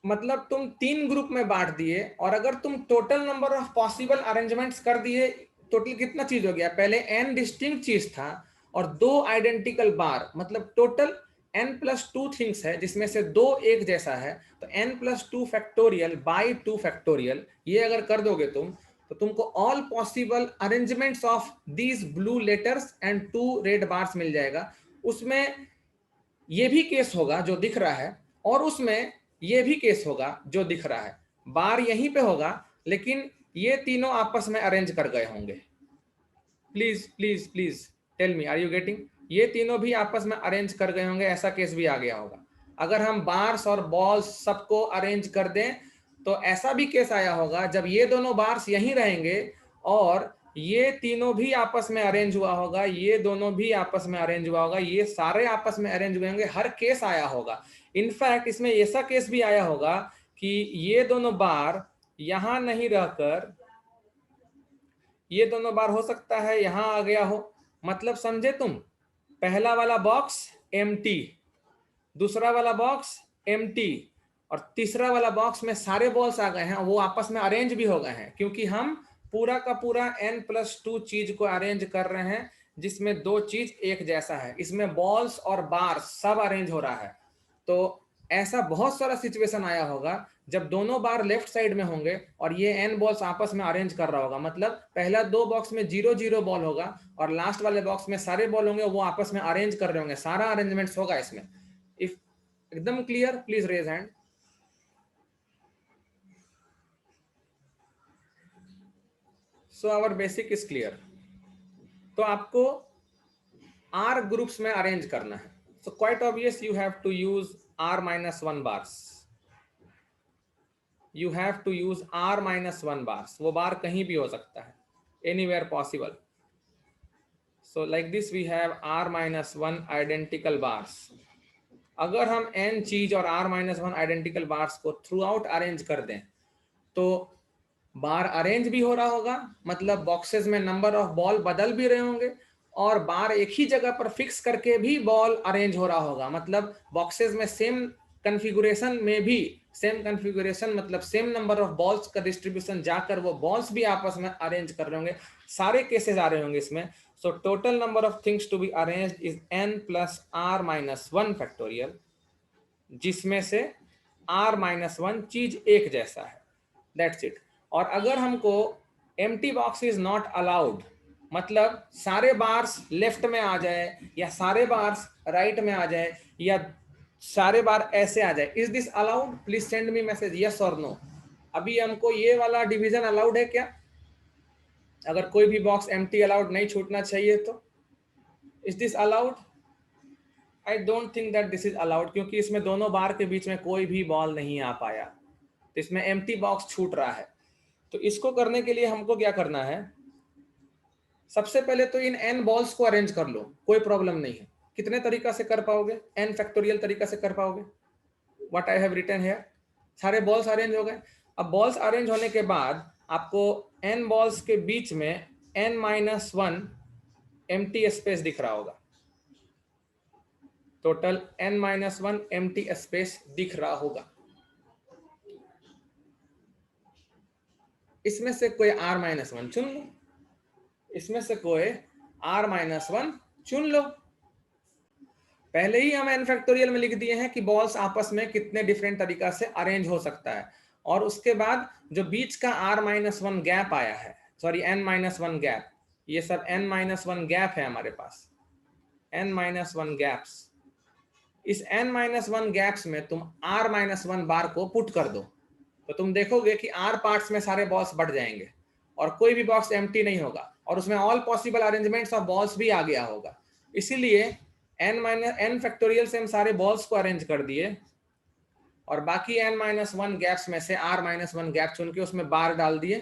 [SPEAKER 1] मतलब तुम 3 ग्रुप में बांट दिए, और अगर तुम total number of possible arrangements कर दिए, टोटल कितना चीज हो गया, पहले n डिस्टिंक्ट चीज था और 2 आइडेंटिकल बार, मतलब टोटल n+2 थिंग्स है जिसमें से 2 एक जैसा है, तो n+2 फैक्टोरियल बाई 2 फैक्टोरियल, ये अगर कर दोगे तुम तो तुमको all possible arrangements of these blue letters and 2 red bars मिल जाएगा। उसमें ये भी केस होगा जो दिख रहा है और उसमें ये भी केस होगा जो दिख रहा है, बार यहीं पे होगा लेकिन ये तीनों आपस में अरेंज कर गए होंगे। Please please please tell me, are you getting? ये तीनों भी आपस में अरेंज कर गए होंगे, ऐसा केस भी आ गया होगा। अगर हम बार्स और बॉल्स सबको अरेंज कर दें तो ऐसा भी केस आया होगा जब ये दोनों बार्स यहीं रहेंगे और ये तीनों भी आपस में अरेंज हुआ होगा, ये दोनों भी आपस में अरेंज हुआ होगा, ये सारे आपस में अरेंज हुए होंगे, हर केस आया होगा। इनफैक्ट इसमें ऐसा केस भी आया होगा कि ये दोनों बार यहां नहीं रहकर ये दोनों बार हो सकता है यहां आ गया हो। मतलब समझे तुम, पहला वाला बॉक्स एम्प्टी, दूसरा वाला बॉक्स एम्प्टी, और तीसरा वाला बॉक्स में सारे बॉल्स आ गए हैं, वो आपस में अरेंज भी हो गए हैं क्योंकि हम पूरा का पूरा n+2 चीज को अरेंज कर रहे हैं जिसमें दो चीज एक जैसा है। इसमें बॉल्स और बार्स सब अरेंज हो रहा है। तो ऐसा बहुत सारा सिचुएशन आया होगा जब दोनों बार लेफ्ट साइड में होंगे और ये n बॉल्स आपस में अरेंज कर रहा होगा। मतलब पहला दो बॉक्स में 0-0 बॉल होगा और लास्ट वाले बॉक्स में सारे बॉल होंगे, वो आपस में अरेंज कर रहे होंगे, सारा अरेंजमेंट्स होगा इसमें। इफ एकदम clear, please raise hand. So our basic is clear. तो आपको R ग्रुप्स में अरेंज करना है। So quite obvious you have to use R-1 bars. You have to use R-1 bars. वो बार कहीं भी हो सकता है, anywhere possible. So like this we have R-1 identical bars. अगर हम n चीज और R-1 आइडेंटिकल बार्स को थ्रू आउट अरेंज कर दें तो बार अरेंज भी हो रहा होगा, मतलब बॉक्सेस में नंबर ऑफ बॉल बदल भी रहे होंगे, और बार एक ही जगह पर फिक्स करके भी बॉल अरेंज हो रहा होगा। मतलब बॉक्सेस में सेम कन्फिगुरेशन में भी, सेम कन्फिगुरेशन मतलब सेम नंबर ऑफ बॉल्स का डिस्ट्रीब्यूशन जाकर वो बॉल्स भी आपस में अरेंज कर रहे होंगे। सारे केसेस आ रहे होंगे इसमें। So total number of things to be arranged is n+R-1 factorial, जिसमें से R-1 चीज एक जैसा है। That's it. और अगर हमको empty box is not allowed, मतलब सारे बार्स लेफ्ट में आ जाए या सारे बार्स राइट में आ जाए या सारे बार ऐसे आ जाए, is this allowed? Please send me message yes और नो। अभी हमको ये वाला डिवीजन अलाउड है क्या? अगर कोई भी बॉक्स एम्प्टी अलाउड नहीं छूटना चाहिए तो is this allowed? I don't think that this is allowed, क्योंकि इसमें दोनों बार के बीच में कोई भी बॉल नहीं आ पाया, तो इसमें एम्प्टी बॉक्स छूट रहा है। तो इसको करने के लिए हमको क्या करना है? सबसे पहले तो इन n बॉल्स को अरेंज कर लो, कोई प्रॉब्लम नहीं है। कितने तरीका से कर पाओगे? n फैक्टोरियल तरीका से कर पाओगे। What I have written here, सारे बॉल्स अरेंज हो गए। अब बॉल्स अरेंज होने के बाद आपको n बॉल्स के बीच में n-1 एम्प्टी स्पेस दिख रहा होगा। टोटल n-1 एम्प्टी स्पेस दिख रहा होगा। इसमें से कोई R-1 चुन लो, इसमें से कोई R-1 चुन लो। पहले ही हम n फैक्टोरियल में लिख दिए हैं कि बॉल्स आपस में कितने डिफरेंट तरीका से अरेंज हो सकता है, और उसके बाद जो बीच का R-1 गैप आया है, सॉरी n-1 गैप, ये सब n-1 गैप है हमारे पास, n-1 गैप्स। इस n-1 गैप्स में तुम R-1 बार को पुट कर दो तो तुम देखोगे कि R पार्ट्स में सारे बॉल्स बढ़ जाएंगे और कोई भी बॉक्स एम्प्टी नहीं होगा, और उसमें all possible arrangements of balls भी आ गया होगा। इसीलिए n फैक्टोरियल से हम सारे बॉल्स को अरेंज कर दिए और बाकी n-1 गैप्स में से R-1 गैप चुन के उसमें बार डाल दिए,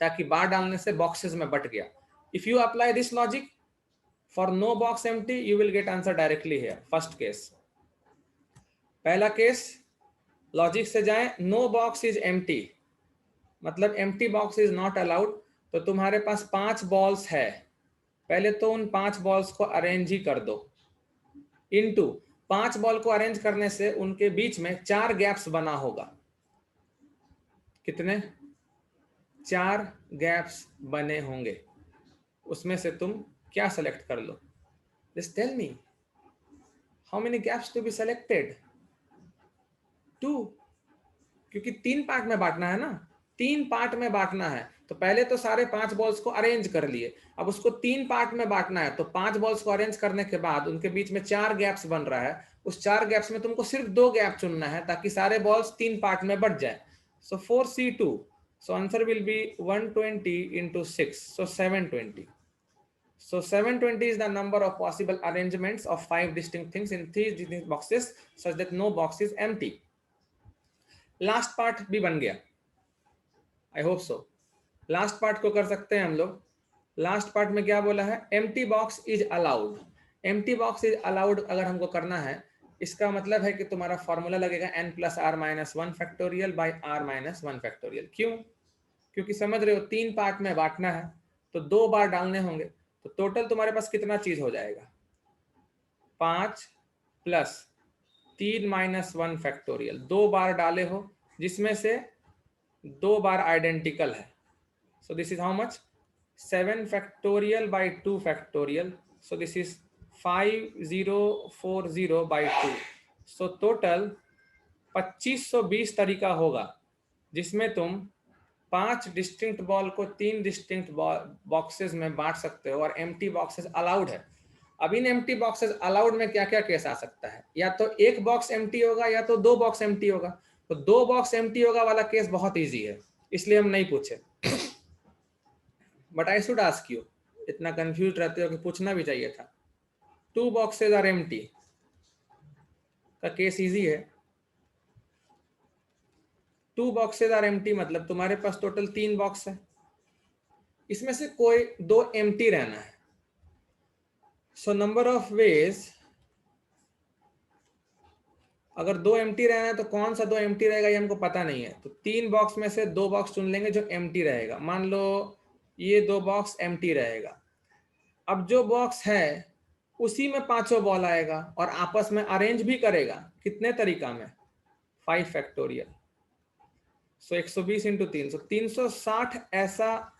[SPEAKER 1] ताकि बार डालने से बॉक्सेस में बट गया। If you apply this logic for no box empty, you will get answer directly here. First case, पहला केस लॉजिक से जाएं, नो बॉक्स इज एम्प्टी, मतलब empty box is not allowed. तो तुम्हारे पास 5 बॉल्स है, पहले तो उन 5 बॉल्स को अरेंज ही कर दो, इनटू 5 बॉल को अरेंज करने से उनके बीच में 4 गैप्स बना होगा। कितने? 4 गैप्स बने होंगे। उसमें से तुम क्या सेलेक्ट कर लो? Just tell me how many gaps to be selected? 2, क्योंकि 3 पार्ट में बांटना है ना, 3 पार्ट में बांटना है। तो पहले तो सारे 5 बॉल्स को अरेंज कर लिए, अब उसको 3 पार्ट में बांटना है, तो 5 बॉल्स को अरेंज करने के बाद उनके बीच में 4 गैप्स बन रहा है, उस 4 गैप्स में तुमको सिर्फ 2 गैप चुनना है ताकि सारे बॉल्स 3 पार्ट में बट जाए। सो 4C2, so answer will be 120 into 6, so 720. So 720 is the number of possible arrangements of 5 distinct things in 3 distinct boxes such that no box is empty. Last part भी बन गया, I hope so. Last part को कर सकते हैं हम लोग। लास्ट पार्ट में क्या बोला है, empty box is allowed. Empty box is allowed अगर हमको करना है, इसका मतलब है कि तुम्हारा फॉर्मूला लगेगा n+r-1 factorial by r-1 factorial. क्यों? क्योंकि समझ रहे हो 3 पार्ट में बांटना है तो 2 बार डालने होंगे, तो टोटल तुम्हारे पास कितना चीज हो जाएगा, 5 + 3-1 फैक्टोरियल। 2 बार डाले हो जिसमें से 2 बार आइडेंटिकल है, so this is how much, 7 factorial by 2 factorial, so this is 5040 by 2, so total 2520 तरीका होगा जिसमें तुम 5 डिस्टिंक्ट बॉल को 3 डिस्टिंक्ट बॉक्सेस में बांट सकते हो, और एम्प्टी बॉक्सेस अलाउड है। अब इन एम्प्टी बॉक्सेस अलाउड में क्या क्या केस आ सकता है, या तो एक बॉक्स एम्प्टी होगा या तो 2 बॉक्स एम्प्टी होगा। तो 2 बॉक्स एम्प्टी होगा वाला केस बहुत इजी है, इसलिए हम नहीं पूछे। But I should ask you, इतना कंफ्यूज रहते हो कि पूछना भी चाहिए था। 2 बॉक्सेज आर एम्प्टी का केस इजी है। 2 बॉक्सेज आर एम्प्टी मतलब तुम्हारे पास टोटल 3 बॉक्स है, इसमें से कोई 2 एम्प्टी रहना है। सो नंबर ऑफ वेज, अगर 2 एम्प्टी रहना है तो कौन सा 2 एम्प्टी रहेगा ये हमको पता नहीं है, तो 3 बॉक्स में से 2 बॉक्स चुन लेंगे जो एम्प्टी रहेगा। मान लो ये 2 बॉक्स एम्प्टी रहेगा। अब जो बॉक्स है उसी में 5 बॉल आएगा और आपस में अरेंज भी करेगा। कितने तरीका में, 5 फैक्टोरियल, सो 120 into 3, सो 360 ऐसा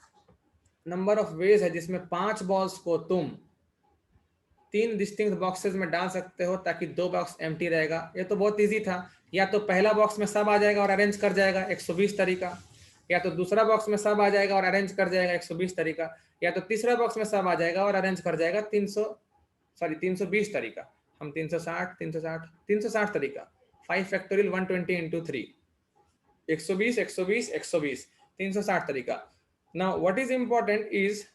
[SPEAKER 1] नंबर ऑफ वेज है जिसमें 5 बॉल्स को तुम 3 डिस्टिंक्ट बॉक्सेस में डाल सकते हो ताकि 2 बॉक्स एम्प्टी रहेगा। ये तो बहुत इजी था, या तो पहला बॉक्स में सब आ जाएगा और अरेंज कर जाएगा 120 तरीका, या तो दूसरा बॉक्स में सब आ जाएगा और अरेंज कर जाएगा 120 तरीका, या तो तीसरा बॉक्स में सब आ जाएगा और अरेंज कर जाएगा 320 तरीका। हम 360 तरीका, 5 फैक्टोरियल 120 into 3, 120 120 120, 360 तरीका। Now what is important is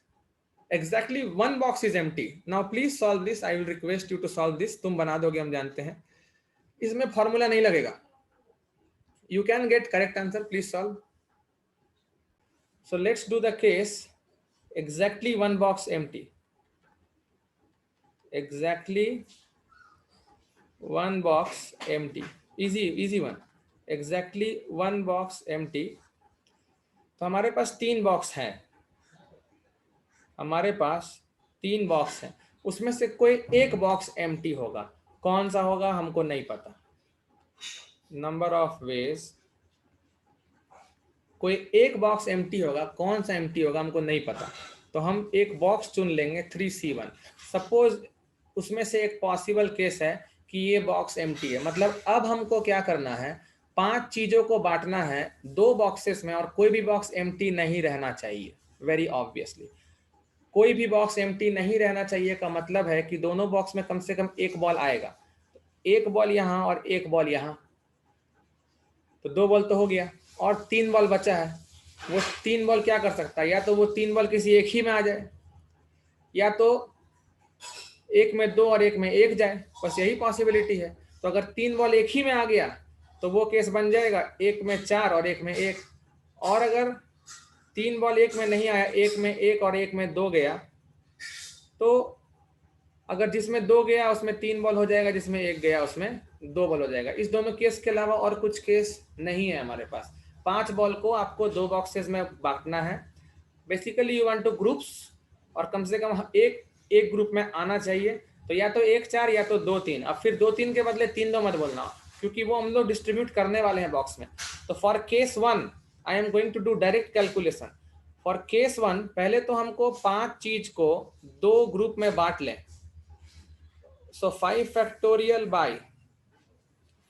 [SPEAKER 1] exactly 1 box is empty. Now please solve this, I will request you to solve this. तुम बना दोगे हम जानते हैं, इसमें फॉर्मूला नहीं लगेगा। You can get correct answer, please solve. So let's do the case exactly 1 box empty, exactly 1 box empty, easy one, exactly 1 box empty। तो हमारे पास 3 बॉक्स हैं, हमारे पास 3 बॉक्स हैं, उसमें से कोई एक बॉक्स एम्प्टी होगा। कौन सा होगा हमको नहीं पता। नंबर ऑफ वेज, कोई एक बॉक्स एम्प्टी होगा, कौन सा एम्प्टी होगा हमको नहीं पता, तो हम एक बॉक्स चुन लेंगे 3C1। सपोज उसमें से एक पॉसिबल केस है कि ये बॉक्स एम्प्टी है, मतलब अब हमको क्या करना है, 5 चीजों को बांटना है 2 बॉक्सेस में और कोई भी बॉक्स एम्प्टी नहीं रहना चाहिए। वेरी ऑब्वियसली कोई भी बॉक्स एम्प्टी नहीं रहना चाहिए का मतलब है कि दोनों बॉक्स में कम से कम एक बॉल आएगा। एक बॉल यहाँ और एक बॉल यहाँ, तो 2 बॉल तो हो गया, और 3 बॉल बचा है। वो 3 बॉल क्या कर सकता है, या तो वो 3 बॉल किसी एक ही में आ जाए, या तो एक में 2 और एक में 1 जाए, बस यही पॉसिबिलिटी है। तो अगर 3 बॉल एक ही में आ गया तो वो केस बन जाएगा एक में 4 और एक में 1। और अगर 3 बॉल एक में नहीं आया, एक में 1 और एक में 2 गया, तो अगर जिसमें 2 गया उसमें 3 बॉल हो जाएगा, जिसमें 1 गया उसमें 2 बॉल हो जाएगा। इस दोनों केस के अलावा और कुछ केस नहीं है हमारे पास। 5 बॉल को आपको 2 बॉक्सेस में बांटना है। Basically you want two groups, और कम से कम एक ग्रुप में आना चाहिए, तो या तो 1 4 या तो 2 3। अब फिर 2 3 के बदले 3 2 मत बोलना, क्योंकि वो हम लोग डिस्ट्रीब्यूट करने वाले हैं बॉक्स में। तो for case 1 I am going to do direct calculation. For case 1 पहले तो हमको 5 चीज को 2 ग्रुप में बांट लें। So 5 factorial by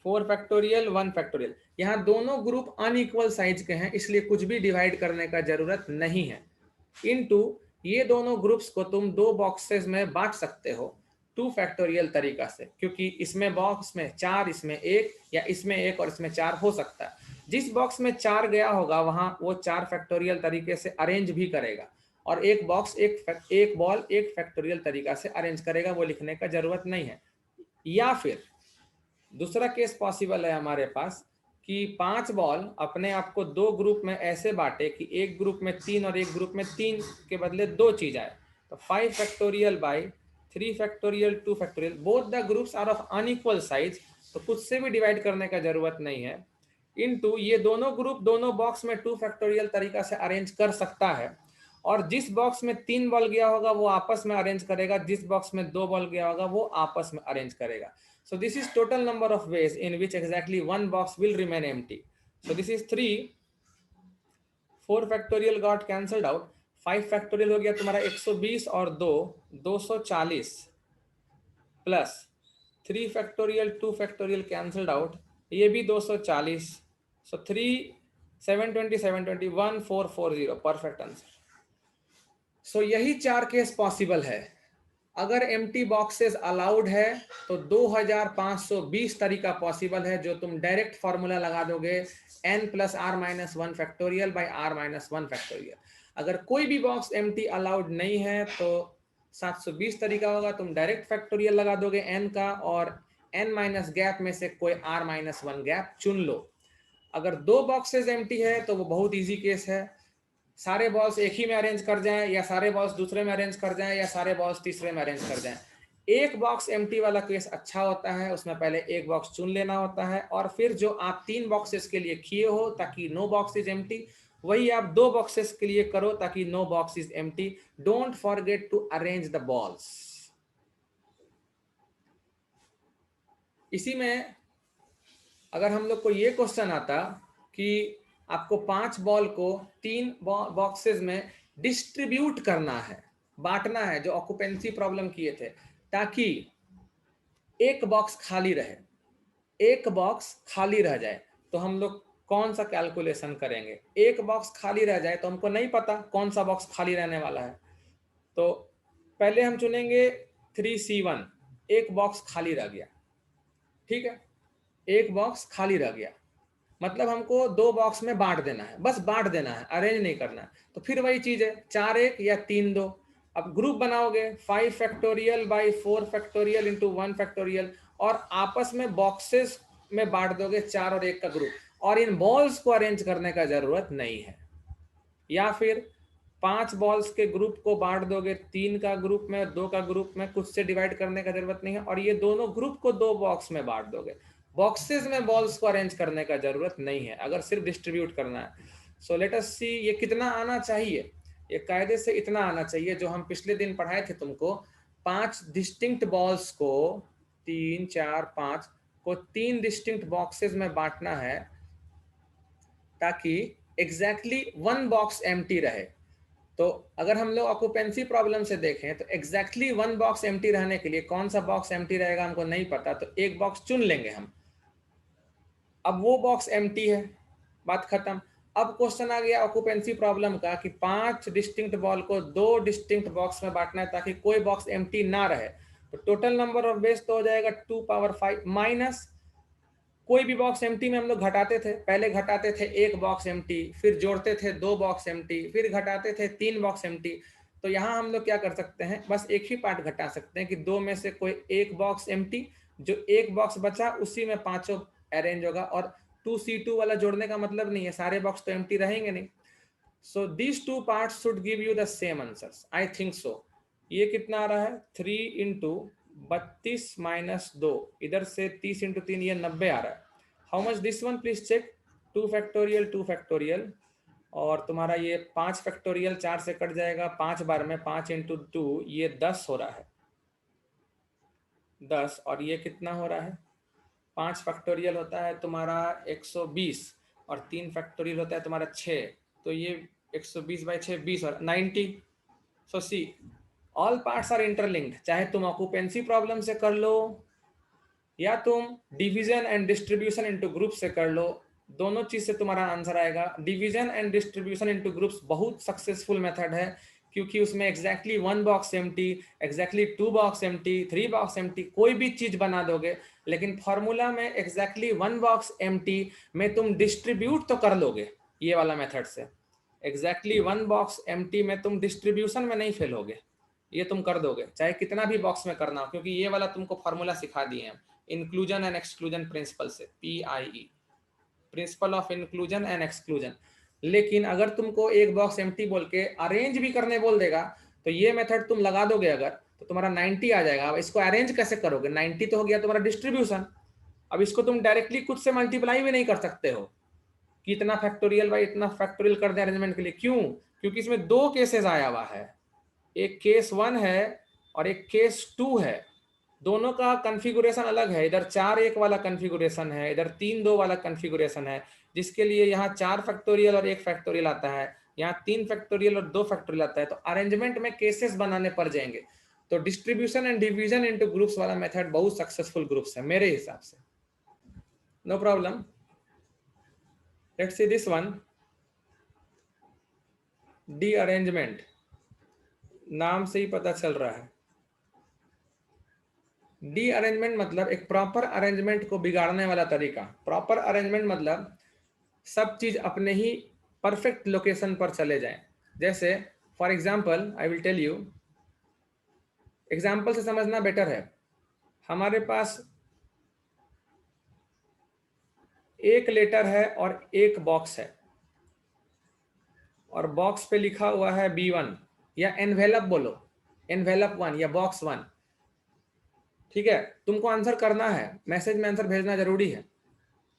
[SPEAKER 1] 4 factorial 1 factorial. यहाँ दोनों ग्रुप अनइक्वल साइज के हैं, इसलिए कुछ भी डिवाइड करने का जरूरत नहीं है। इनटू ये दोनों ग्रुप्स को तुम दो बॉक्सेस में बांट सकते हो 2 फैक्टोरियल तरीका से, क्योंकि इसमें बॉक्स में 4, इसमें 1, या इसमें 1 और इसमें 4 हो सकता है। जिस बॉक्स में 4 गया होगा वहां वो 4 फैक्टोरियल तरीके से अरेंज भी करेगा, और एक बॉक्स एक बॉल 1 फैक्टोरियल तरीका से अरेंज करेगा, वो लिखने का जरूरत नहीं है। या फिर दूसरा केस पॉसिबल है हमारे पास कि 5 बॉल अपने आप को 2 ग्रुप में ऐसे बांटे कि एक ग्रुप में 3 और एक ग्रुप में 3 के बदले 2 चीज आए। तो 5 factorial by 3 factorial 2 factorial, both the groups are of unequal size, तो कुछ से भी डिवाइड करने का जरूरत नहीं है। इनटू ये दोनों ग्रुप दोनों बॉक्स में 2 फैक्टोरियल तरीका से अरेंज कर सकता है, और जिस बॉक्स में 3 बॉल गया होगा वो आपस में अरेंज करेगा, जिस बॉक्स में 2 बॉल गया होगा वो आपस में अरेंज करेगा। So this is total number of ways in which exactly one box will remain empty. So this is 3, 4 factorial got cancelled out, 5 factorial हो गया तुम्हारा 120 और 2 240, plus 3 factorial 2 factorial cancelled out, ये भी 240, सो 3 720 720 1440, परफेक्ट आंसर। सो यही 4 केस पॉसिबल है। अगर एम्प्टी बॉक्सेस अलाउड है तो 2520 तरीका पॉसिबल है, जो तुम डायरेक्ट फॉर्मूला लगा दोगे n plus R minus 1 factorial by R minus 1 factorial. अगर कोई भी बॉक्स एम्प्टी अलाउड नहीं है तो 720 तरीका होगा, तुम डायरेक्ट फैक्टोरियल लगा दोगे n का, और n माइनस गैप में से कोई r माइनस 1 गैप चुन लो। अगर 2 बॉक्सेस एम्प्टी है तो वो बहुत इजी केस है, सारे बॉल्स एक ही में अरेंज कर जाएं, या सारे बॉल्स दूसरे में अरेंज कर जाएं, या सारे बॉल्स तीसरे में अरेंज कर जाएं। एक बॉक्स एम्प्टी वाला केस अच्छा होता है, उसमें पहले एक बॉक्स चुन लेना होता है, और फिर जो आप 3 बॉक्सेस के लिए किए हो ताकि नो बॉक्स इज एम्प्टी, वही आप 2 बॉक्सेस के लिए करो ताकि no box is empty. Don't forget to arrange the balls. इसी में अगर हम लोग को ये क्वेश्चन आता कि आपको 5 बॉल को 3 बॉक्सेस में डिस्ट्रीब्यूट करना है, बांटना है, जो ऑक्यूपेंसी प्रॉब्लम किए थे, ताकि एक बॉक्स खाली रहे, एक बॉक्स खाली रह जाए, तो हम लोग कौन सा कैलकुलेशन करेंगे? एक बॉक्स खाली रह जाए तो हमको नहीं पता कौन सा बॉक्स खाली रहने वाला है, तो पहले हम चुनेंगे 3C1, एक बॉक्स खाली रह गया, ठीक है, एक बॉक्स खाली रह गया, मतलब हमको 2 बॉक्स में बांट देना है, बस बांट देना है, अरेंज नहीं करना है। तो फिर वही चीज है 4 1 या 3 2। अब ग्रुप बनाओगे 5 factorial by 4 factorial into 1 factorial, और आपस में बॉक्सेस में बांट दोगे 4 और 1 का ग्रुप, और इन बॉल्स को अरेंज करने का जरूरत नहीं है। या फिर 5 बॉल्स के ग्रुप को बांट दोगे 3 का ग्रुप में, 2 का ग्रुप में, कुछ से डिवाइड करने का जरूरत नहीं है, और ये दोनों ग्रुप को 2 बॉक्स में बांट दोगे। बॉक्सेस में बॉल्स को अरेंज करने का जरूरत नहीं है अगर सिर्फ डिस्ट्रीब्यूट करना है। सो लेट अस सी ये कितना आना चाहिए। ये कायदे से इतना आना चाहिए जो हम पिछले दिन पढ़ाए थे तुमको, 5 डिस्टिंक्ट बॉल्स को 3 4 5 को 3 डिस्टिंक्ट बॉक्सेस में बांटना है, ताकि एग्जैक्टली 1 बॉक्स एम्प्टी रहे। तो अगर हम लोग ऑक्यूपेंसी प्रॉब्लम से देखें तो एग्जैक्टली 1 बॉक्स एम्प्टी रहने के लिए कौन सा बॉक्स एम्प्टी रहेगा हमको नहीं पता, तो एक बॉक्स चुन लेंगे हम। अब वो बॉक्स एम्प्टी है, बात खत्म। अब क्वेश्चन आ गया ऑक्यूपेंसी प्रॉब्लम का कि 5 डिस्टिंक्ट बॉल को 2 डिस्टिंक्ट बॉक्स में बांटना है ताकि कोई बॉक्स एम्प्टी ना रहे। तो टोटल नंबर ऑफ वेज तो हो जाएगा 2 पावर 5 माइनस कोई भी बॉक्स एम्प्टी में हम लोग घटाते थे, पहले घटाते थे 1 बॉक्स एम्प्टी, फिर जोड़ते थे 2 बॉक्स एम्प्टी, फिर घटाते थे 3 बॉक्स एम्प्टी। तो यहाँ हम लोग क्या कर सकते हैं, बस एक ही पार्ट घटा सकते हैं कि 2 में से कोई एक बॉक्स एम्प्टी, जो एक बॉक्स बचा उसी में पांचों अरेंज होगा, और 2C2 वाला जोड़ने का मतलब नहीं है, सारे बॉक्स तो एम्प्टी रहेंगे नहीं। So these 2 parts should give you the same answers, I think so. ये कितना आ रहा है 3 इंटू 32 माइनस 2, इधर से 30 इंटू 3, ये 90 आ रहा है। How much this one please check, 2 factorial 2 factorial, और तुम्हारा ये 5 फैक्टोरियल 4 से कट जाएगा 5 बार में, 5 इंटू 2 ये 10 हो रहा है, 10, और ये कितना हो रहा है 5 फैक्टोरियल होता है तुम्हारा 120, और 3 फैक्टोरियल होता है तुम्हारा 6, तो ये 120 बाई 6 20 और 90। सो see all parts are interlinked, चाहे तुम ऑक्यूपेंसी प्रॉब्लम से कर लो या तुम division and distribution into group से कर लो, दोनों चीज से तुम्हारा आंसर आएगा। Division and distribution into groups बहुत सक्सेसफुल मेथड है, क्योंकि उसमें exactly 1 box empty, exactly 2 box empty, 3 box empty, कोई भी चीज बना दोगे। लेकिन फॉर्मूला में एग्जैक्टली 1 बॉक्स एम्प्टी में तुम डिस्ट्रीब्यूट तो कर लोगे ये वाला मेथड से, एग्जैक्टली 1 बॉक्स एम्प्टी में तुम डिस्ट्रीब्यूशन में नहीं फेल होगे, ये तुम कर दोगे चाहे कितना भी बॉक्स में करना हो, क्योंकि ये वाला तुमको फॉर्मूला सिखा दिए हैं इंक्लूजन एंड एक्सक्लूजन प्रिंसिपल से, PIE, principal of inclusion and exclusion. लेकिन अगर तुमको एक बॉक्स एम्प्टी बोल के अरेंज भी करने बोल देगा, तो ये मेथड तुम लगा दोगे अगर, तो तुम्हारा 90 आ जाएगा। अब इसको अरेंज कैसे करोगे? 90 तो हो गया तुम्हारा डिस्ट्रीब्यूशन। अब इसको तुम डायरेक्टली खुद से मल्टीप्लाई भी नहीं कर सकते हो कि इतना फैक्टोरियल बाई इतना फैक्टोरियल कर दे अरेंजमेंट के लिए। क्यों? क्योंकि इसमें 2 केसेस आया हुआ है, एक केस 1 है और एक केस 2 है। दोनों का कॉन्फ़िगरेशन अलग है, इधर 4-1 वाला कॉन्फ़िगरेशन है, इधर 3-2 वाला कॉन्फ़िगरेशन है, जिसके लिए यहाँ 4 फैक्टोरियल और 1 फैक्टोरियल आता है, यहाँ 3 फैक्टोरियल और 2 फैक्टोरियल आता है। तो अरेंजमेंट में केसेस बनाने पड़ जाएंगे। तो distribution and division into groups वाला मेथड बहुत सक्सेसफुल ग्रुप्स है मेरे हिसाब से। No problem. Let's see this one, derangement, नाम से ही पता चल रहा है। डी अरेंजमेंट मतलब एक प्रॉपर अरेंजमेंट को बिगाड़ने वाला तरीका। प्रॉपर अरेंजमेंट मतलब सब चीज अपने ही परफेक्ट लोकेशन पर चले जाएं। जैसे for example I will tell you, example से समझना बेटर है। हमारे पास एक लेटर है और एक बॉक्स है, और बॉक्स पे लिखा हुआ है B1, या एनवेलप बोलो, एनवेलप 1 या बॉक्स 1। ठीक है, तुमको आंसर करना है, मैसेज में आंसर भेजना जरूरी है।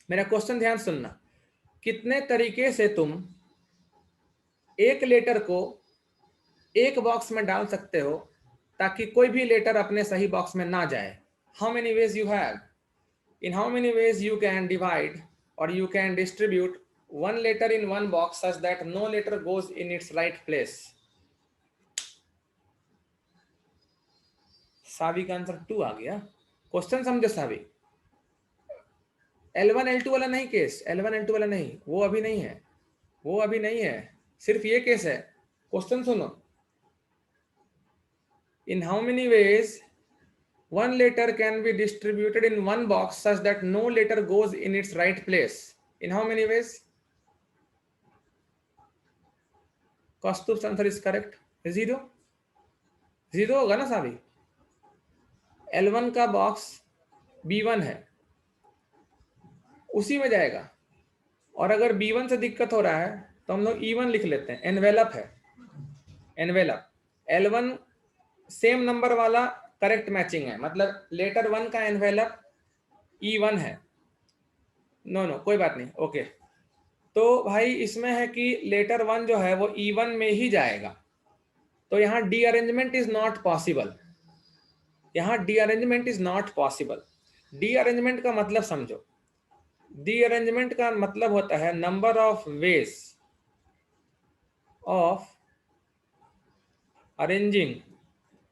[SPEAKER 1] मेरा क्वेश्चन ध्यान सुनना, कितने तरीके से तुम एक लेटर को एक बॉक्स में डाल सकते हो ताकि कोई भी लेटर अपने सही बॉक्स में ना जाए? How many ways you have, in how many ways you can divide और you can distribute one letter in one box such that no letter goes in its right place? सावी का आंसर 2 आ गया। क्वेश्चन समझे सावी? L1 L2 वाला नहीं केस, L1 L2 वाला नहीं, वो अभी नहीं है, वो अभी नहीं है, सिर्फ ये केस है। क्वेश्चन सुनो, इन how many veg one letter can be distributed in one box such that no letter goes in its right place? In how many ways? Kaustub's answer is correct, 0 0 होगा ना सावी? L1 का बॉक्स B1 है, उसी में जाएगा। और अगर B1 से दिक्कत हो रहा है तो हम लोग E1 लिख लेते हैं, एनवेलप है, एनवेलप। L1 सेम नंबर वाला करेक्ट मैचिंग है, मतलब लेटर 1 का एनवेलप E1 है। नो नो कोई बात नहीं, ओके। तो भाई इसमें है कि लेटर 1 जो है वो E1 में ही जाएगा, तो यहाँ derangement is not possible, यहाँ derangement is not possible. Derangement का मतलब समझो, डी अरेंजमेंट का मतलब होता है number of ways of arranging,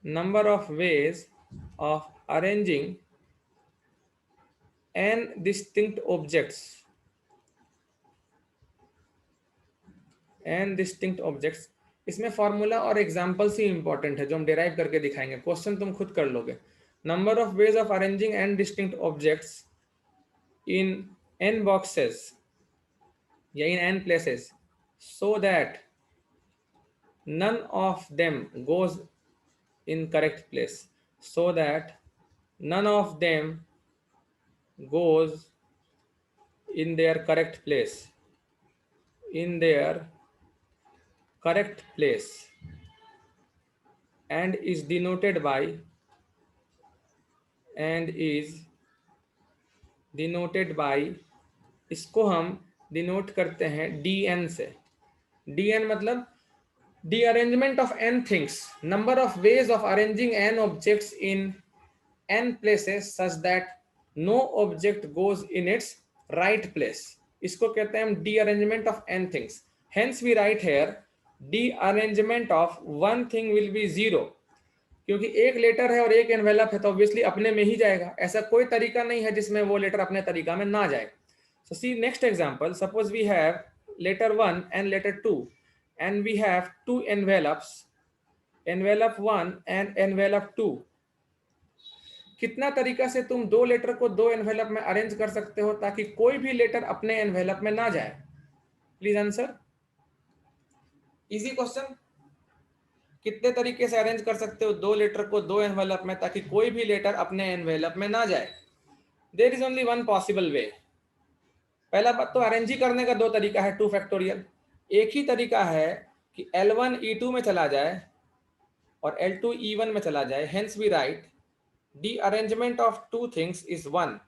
[SPEAKER 1] number of ways of arranging n distinct objects, n distinct objects. इसमें फॉर्मूला और एग्जाम्पल्स ही इंपॉर्टेंट है जो हम डिराइव करके दिखाएंगे, क्वेश्चन तुम खुद कर लोगे। Number of ways of arranging n distinct objects in n boxes या in n places so that none of them goes in correct place, so that none of them goes in their correct place, in their correct place, and is denoted by, and is denoted by, इसको हम डिनोट करते हैं dn से। dn मतलब the arrangement of n things, number of ways of arranging n objects in n places such that no object goes in its right place, इसको कहते हैं हम de arrangement of n things। Hence we write here de arrangement of one thing will be 0, क्योंकि एक लेटर है और एक एनवेलप है तो ऑब्वियसली अपने में ही जाएगा, ऐसा कोई तरीका नहीं है जिसमें वो लेटर अपने तरीका में ना जाए। So see next example, suppose we have letter 1 and letter 2 and we have two envelopes, envelope 1 and envelope 2। कितना तरीका से तुम दो लेटर को दो एनवेलप में अरेंज कर सकते हो ताकि कोई भी लेटर अपने एनवेलप में ना जाए? Please answer. Easy question. कितने तरीके से अरेंज कर सकते हो दो लेटर को दो एनवेलप में ताकि कोई भी लेटर अपने एनवेलप में ना जाए? There is only one possible way. पहला बात तो अरेंज ही करने का दो तरीका है, 2 फैक्टोरियल। एक ही तरीका है कि L1 E2 में चला जाए और L2 E1 में चला जाए, hence we write the arrangement of two things is 1।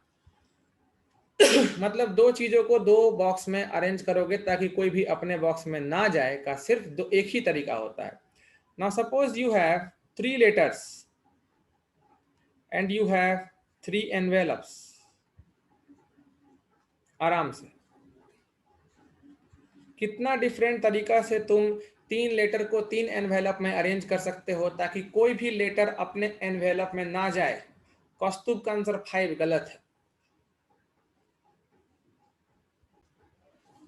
[SPEAKER 1] मतलब दो चीजों को दो बॉक्स में अरेंज करोगे ताकि कोई भी अपने बॉक्स में ना जाए का सिर्फ दो एक ही तरीका होता है। Now suppose you have 3 letters and you have 3 envelopes. आराम से कितना डिफरेंट तरीका से तुम 3 लेटर को 3 एनवेलप में अरेंज कर सकते हो ताकि कोई भी लेटर अपने एनवेलप में ना जाए। कौस्तुभ का आंसर 5 गलत है।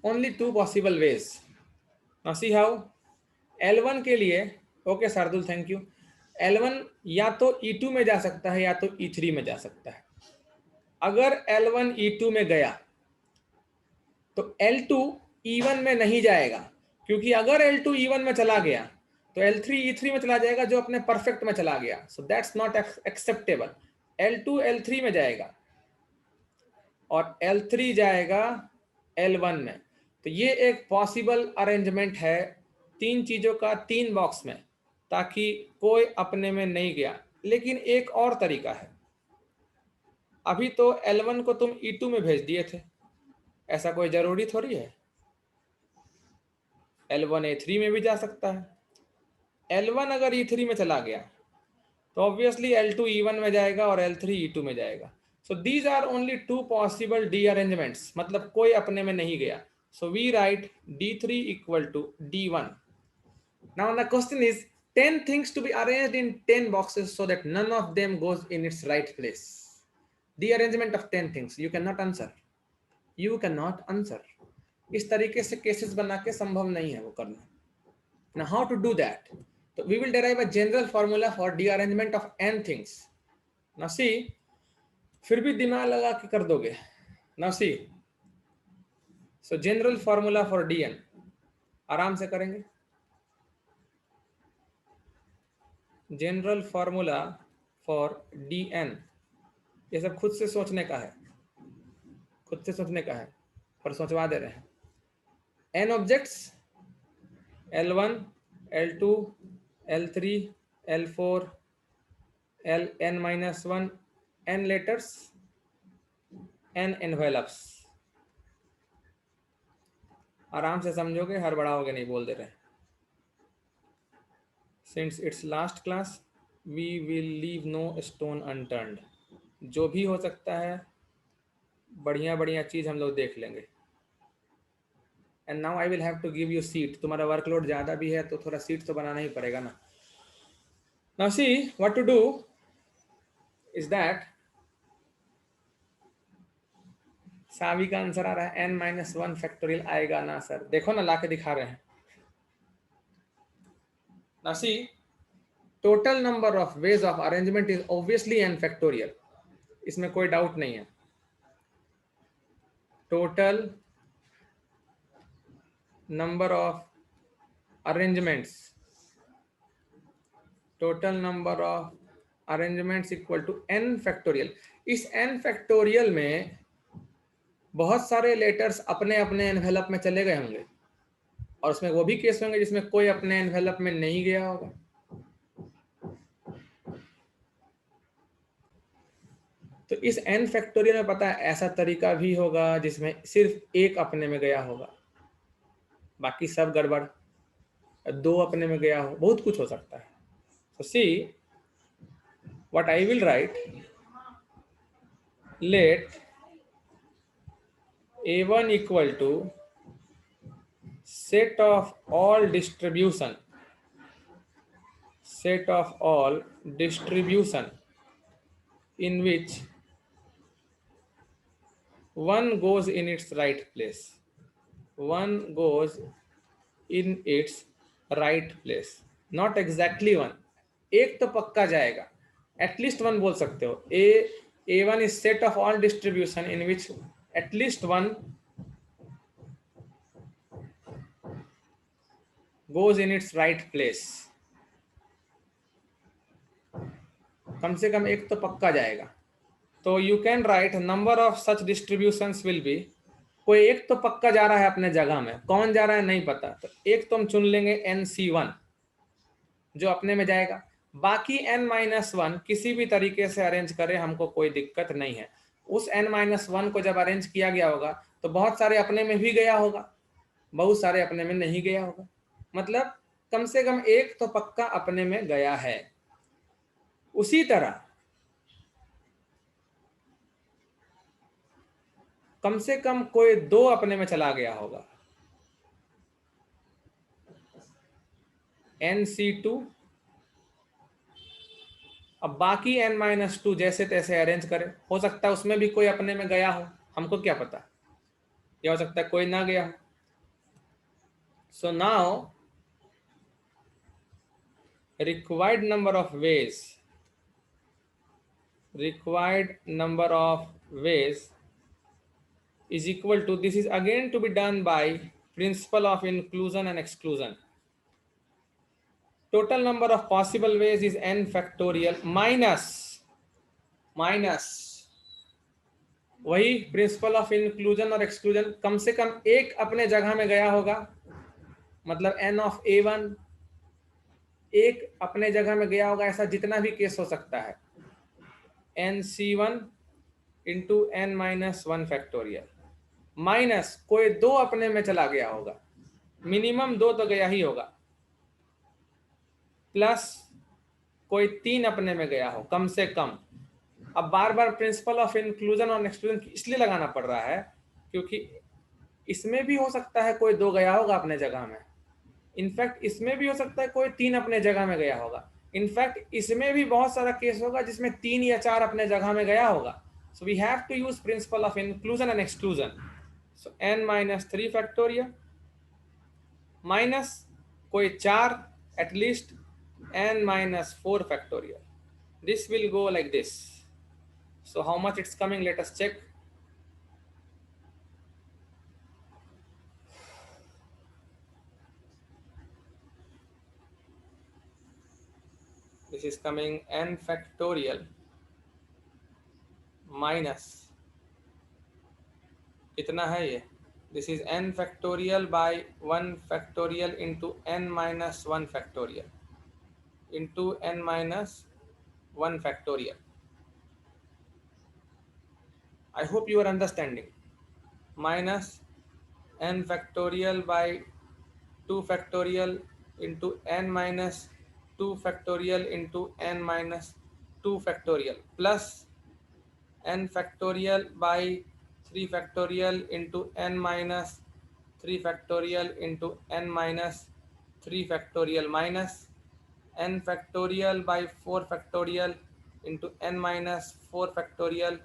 [SPEAKER 1] Only 2 possible ways. Now see how. L1 के लिए, okay Shardul, thank you. L1 या तो E2 में जा सकता है या तो E3 में जा सकता है। अगर L1 E2 में गया तो L2 E1 में नहीं जाएगा, क्योंकि अगर L2 E1 में चला गया तो L3 E3 में चला जाएगा जो अपने परफेक्ट में चला गया। So that's not acceptable. L2 L3 में जाएगा और L3 जाएगा L1 में। तो ये एक पॉसिबल अरेंजमेंट है 3 चीजों का 3 बॉक्स में ताकि कोई अपने में नहीं गया। लेकिन एक और तरीका है। अभी तो L1 को तुम E2 में भेज दिए थे, ऐसा कोई जरूरी थोड़ी है। L1 A3 में भी जा सकता है। L1 अगर E3 में चला गया तो ऑब्वियसली L2 E1 में जाएगा और L3 E2 में जाएगा। So these are only 2 possible derangements, मतलब कोई अपने में नहीं गया। So we write D3 equal to D1। Now the question is 10 things to be arranged in 10 boxes so that none of them goes in its right place. The arrangement of 10 things. You cannot answer. You cannot answer. इस तरीके से केसेस बना के संभव नहीं है वो करना। Now how to do that? So we will derive a general formula for dearrangement of n things. Now see, फिर भी दिमाग लगा के कर दोगे। Now see, so general formula for dn आराम से करेंगे। जनरल फॉर्मूला फॉर dn, ये सब खुद से सोचने का है, खुद से सोचने का है, पर सोचवा दे रहे हैं। n objects L1 L2 L3 L4 Ln-1 n letters n envelopes. आराम से समझोगे, हड़बड़ाओगे नहीं, बोल दे रहे हैं। Since it's last class, we will leave no stone unturned. जो भी हो सकता है बढ़िया बढ़िया चीज हम लोग देख लेंगे। And now I will have to give you seat. तुम्हारा वर्कलोड ज्यादा भी है तो थोड़ा सीट तो बनाना ही पड़ेगा ना। Now see what to do is that सावी का आंसर आ रहा है n-1 फैक्टोरियल आएगा ना सर, देखो ना लाके दिखा रहे हैं। Now see, total number of ways of arrangement is obviously n factorial, इसमें कोई डाउट नहीं है। Total number of arrangements, total number of arrangements equal to n factorial। इस n factorial में बहुत सारे लेटर्स अपने अपने एनवेलप में चले गए होंगे और उसमें वो भी केस होंगे जिसमें कोई अपने एनवेलप में नहीं गया होगा। तो इस n फैक्टोरियल में पता है ऐसा तरीका भी होगा जिसमें सिर्फ एक अपने में गया होगा, बाकी सब गड़बड़, दो अपने में गया हो, बहुत कुछ हो सकता है। So see what I will write, let A1 equal to set of all distribution set of all distribution in which one goes in its right place, one goes in its right place, not exactly one, एक तो पक्का जाएगा, एटलीस्ट वन बोल सकते हो। A one is set of all distribution in which at least one goes in its right place, कम से कम एक तो पक्का जाएगा। तो you can write number of such distributions will be, कोई एक तो पक्का जा रहा है अपने जगह में, कौन जा रहा है नहीं पता, तो एक तो हम चुन लेंगे NC1 जो अपने में जाएगा, बाकी n-1 किसी भी तरीके से अरेंज करें, हमको कोई दिक्कत नहीं है। उस n-1 को जब अरेंज किया गया होगा तो बहुत सारे अपने में भी गया होगा, बहुत सारे अपने में नहीं गया होगा, मतलब कम से कम एक तो पक्का अपने में गया है। उसी तरह कम से कम कोई दो अपने में चला गया होगा, NC2, अब बाकी n-2 जैसे तैसे अरेंज करें, हो सकता है उसमें भी कोई अपने में गया हो, हमको क्या पता, या हो सकता है कोई ना गया हो। So now required number of ways is equal to, this is again to be done by principle of inclusion and exclusion. Total number of possible ways is n factorial minus वही प्रिंसिपल ऑफ इंक्लूजन और एक्सक्लूजन, कम से कम एक अपने जगह में गया होगा, मतलब n ऑफ A1 एक अपने जगह में गया होगा, ऐसा जितना भी केस हो सकता है, NC1 into n-1 factorial minus कोई दो अपने में चला गया होगा, मिनिमम दो तो गया ही होगा, प्लस कोई तीन अपने में गया हो कम से कम। अब बार बार प्रिंसिपल ऑफ इंक्लूजन और एक्सक्लूजन इसलिए लगाना पड़ रहा है क्योंकि इसमें भी हो सकता है कोई दो गया होगा अपने जगह में, इनफैक्ट इसमें भी हो सकता है कोई तीन अपने जगह में गया होगा, इनफैक्ट इसमें भी बहुत सारा केस होगा जिसमें तीन या चार अपने जगह में गया होगा। So we have to use principle of inclusion and exclusion. So n-3 factorial minus कोई चार at least n-4 factorial, this will go like this. So how much it's coming, let us check. This is coming n factorial minus कितना है ये, this is n factorial by 1 factorial into n-1 factorial into n-1 factorial. I hope you are understanding. Minus n factorial by 2 factorial into n-2 factorial into n-2 factorial plus n factorial by 3 factorial into n-3 factorial into n-3 factorial minus n factorial by 4 factorial into n-4 factorial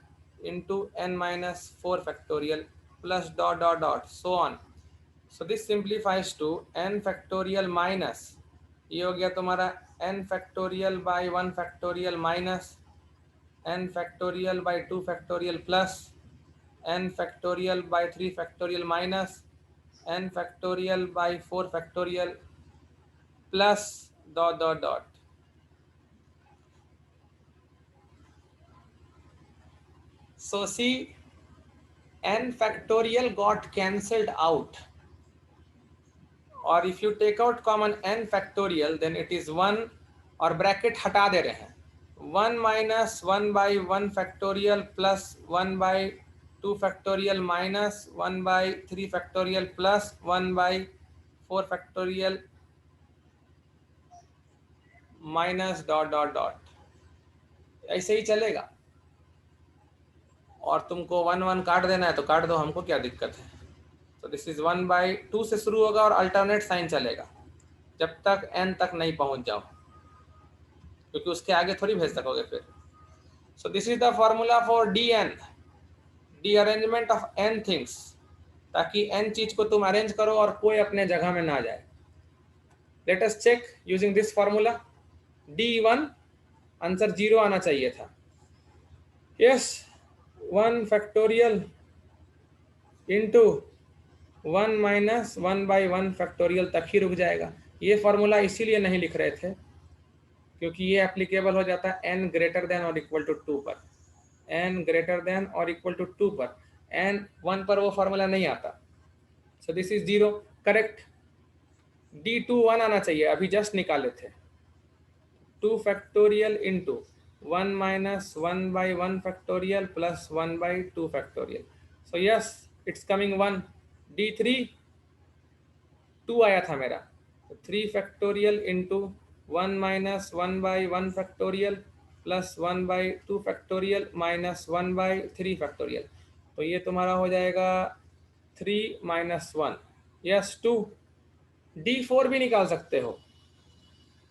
[SPEAKER 1] into n-4 factorial plus dot dot dot so on. So this simplifies to n factorial minus, ये हो गया तुम्हारा n factorial by 1 factorial minus n factorial by 2 factorial plus n factorial by 3 factorial minus n factorial by 4 factorial plus dot dot dot. So see, n factorial got cancelled out, और if you take out common n factorial then it is 1, और ब्रैकेट हटा दे रहे हैं, 1 minus 1 by 1 factorial plus 1 by 2 factorial minus 1 by 3 factorial plus 1 by 4 factorial minus dot dot dot, ऐसे ही चलेगा। और तुमको 1 1 काट देना है तो काट दो, हमको क्या दिक्कत है। तो दिस इज 1 by 2 से शुरू होगा और अल्टरनेट साइन चलेगा जब तक n तक नहीं पहुंच जाओ। क्योंकि उसके आगे थोड़ी भेज सकोगे फिर। So this is the formula for D n, derangement of n things, ताकि एन चीज को तुम अरेंज करो और कोई अपने जगह में ना जाए। Let us check using this formula. D1 answer 0 आना चाहिए था। Yes, 1 factorial into 1 minus 1/1 factorial तक ही रुक जाएगा। ये फॉर्मूला इसीलिए नहीं लिख रहे थे क्योंकि ये एप्लीकेबल हो जाता है n ग्रेटर देन और इक्वल टू 2 पर, n ग्रेटर देन और इक्वल टू 2 पर, n 1 पर वो फॉर्मूला नहीं आता। सो दिस इज 0, करेक्ट। D2 1 आना चाहिए, अभी जस्ट निकाले थे। 2 factorial into 1 minus 1/1 factorial plus 1/2 factorial. So yes, it's coming 1। D3 2 आया था मेरा, 3 factorial into 1 minus 1/1 factorial plus 1/2 factorial minus 1/3 factorial. तो ये तुम्हारा हो जाएगा 3 माइनस 1, यस 2। D4 भी निकाल सकते हो।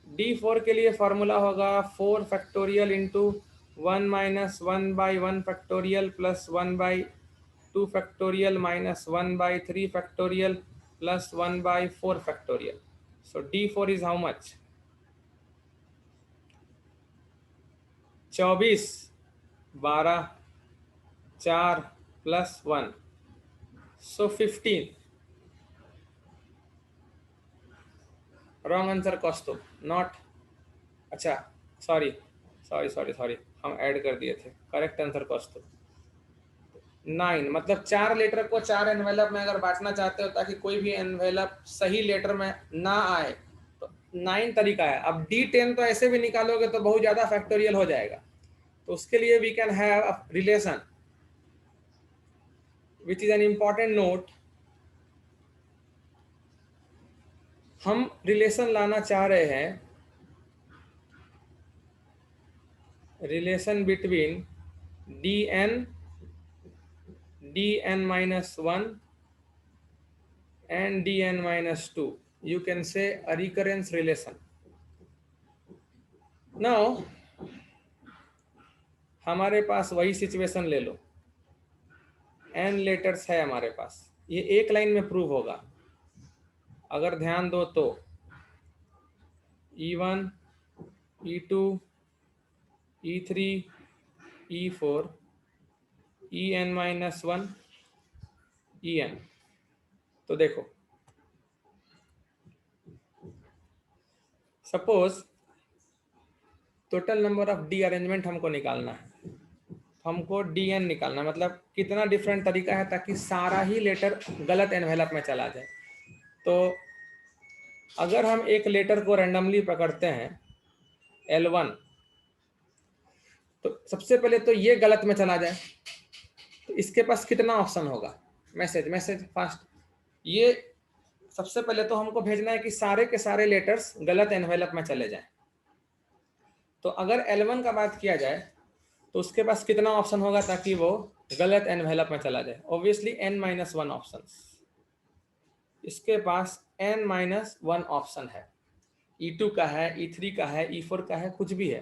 [SPEAKER 1] D4 के लिए फॉर्मूला होगा 4 factorial into 1 minus 1/1 factorial plus 1/2 factorial minus 1/3 factorial plus 1/4 factorial. So D4 is how much? 24, 12, 4 plus 1, so 15। Wrong answer कॉस्तो, नॉट, अच्छा सॉरी सॉरी सॉरी सॉरी, हम ऐड कर दिए थे। करेक्ट आंसर कॉस्तो 9, मतलब 4 लेटर को 4 एनवेलप में अगर बांटना चाहते हो ताकि कोई भी एनवेलप सही लेटर में ना आए तो 9 तरीका है। अब D10 तो ऐसे भी निकालोगे तो बहुत ज्यादा फैक्टोरियल हो जाएगा, तो उसके लिए we can have a relation which is an important note. हम रिलेशन लाना चाह रहे हैं, relation between dn minus 1 and dn minus 2, you can say a recurrence relation. Now हमारे पास वही सिचुएशन ले लो, n लेटर्स है हमारे पास, ये एक लाइन में प्रूव होगा। अगर ध्यान दो तो E1, E2, E3, E4, En minus 1, En। तो देखो, suppose total number of D arrangement हमको निकालना है, हमको DN निकालना, मतलब कितना डिफरेंट तरीका है ताकि सारा ही लेटर गलत एनवेलप में चला जाए। तो अगर हम एक लेटर को रैंडमली पकड़ते हैं L1, तो सबसे पहले तो ये गलत में चला जाए, तो इसके पास कितना ऑप्शन होगा? Message message fast. ये सबसे पहले तो हमको भेजना है कि सारे के सारे लेटर्स गलत एनवेलप में चले जाएं। तो अगर L1 का बात किया जाए तो उसके पास कितना ऑप्शन होगा ताकि वो गलत एनवेलप में चला जाए? Obviously n-1 option. इसके पास n-1 ऑप्शन है, E2 का है, E3 का है, E4 का है, कुछ भी है।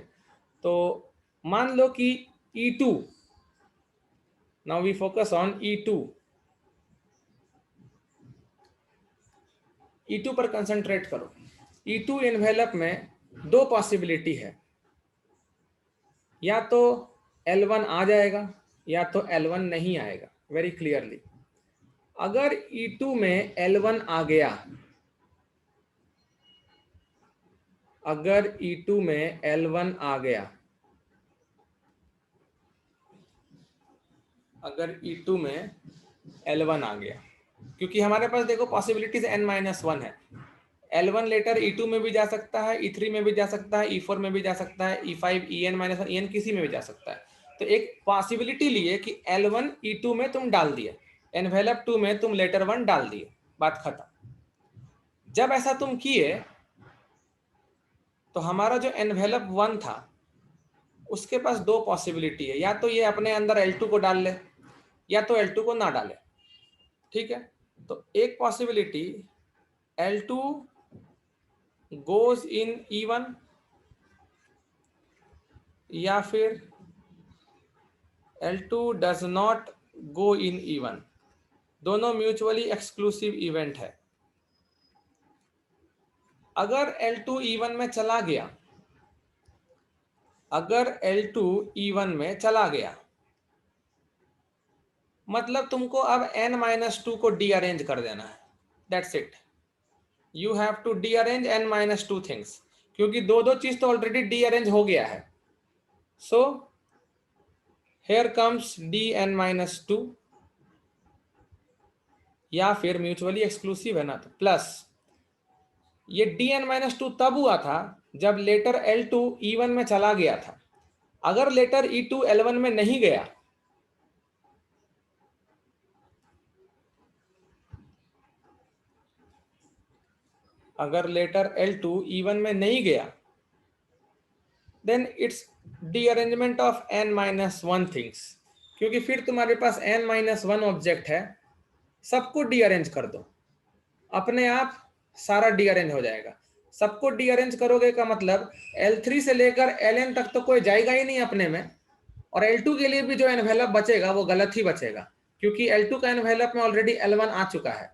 [SPEAKER 1] तो मान लो कि E2, now we focus on E2, E2 पर कंसंट्रेट करो। E2 एनवेलप में दो पॉसिबिलिटी है, या तो L1 आ जाएगा या तो L1 नहीं आएगा। वेरी क्लियरली, अगर E2 में L1 आ गया, अगर E2 में L1 आ गया, अगर E2 में L1 आ गया, क्योंकि हमारे पास देखो पॉसिबिलिटीज n-1 है। L1 लेटर E2 में भी जा सकता है, E3 में भी जा सकता है, E4 में भी जा सकता है, E5, En-1, En किसी में भी जा सकता है। तो एक पॉसिबिलिटी लिए कि L1 E2 में तुम डाल दिए, एनवेलप 2 में तुम लेटर 1 डाल दिए, बात खत्म। जब ऐसा तुम किए तो हमारा जो एनवेलप 1 था उसके पास दो पॉसिबिलिटी है, या तो ये अपने अंदर L2 को डाल ले या तो L2 को ना डाले। ठीक है, तो एक possibility L2 goes in E1 या फिर L2 does not go in even, दोनों म्यूचुअली एक्सक्लूसिव इवेंट है। अगर L2 इवन में चला गया, अगर L2 इवन में चला गया मतलब तुमको अब n-2 को डीअरेंज कर देना है, that's it. You have to derange n-2 things, क्योंकि दो दो चीज तो ऑलरेडी डीअरेंज हो गया है। सो हियर कम्स dn-2, या फिर म्यूचुअली एक्सक्लूसिव है ना, तो प्लस ये dn-2 तब हुआ था जब लेटर L2 E1 में चला गया था। अगर लेटर E2 L1 में नहीं गया, अगर लेटर L2 E1 में नहीं गया, then it's derangement of n-1 things, क्योंकि फिर तुम्हारे पास n-1 ऑब्जेक्ट है, सबको डीअरेंज कर दो, अपने आप सारा डीअरेंज हो जाएगा। सबको डीअरेंज करोगे का मतलब L3 से लेकर Ln तक तो कोई जाएगा ही नहीं अपने में, और L2 के लिए भी जो एनवेलप बचेगा वो गलत ही बचेगा, क्योंकि L2 का एनवेलप में ऑलरेडी L1 आ चुका है।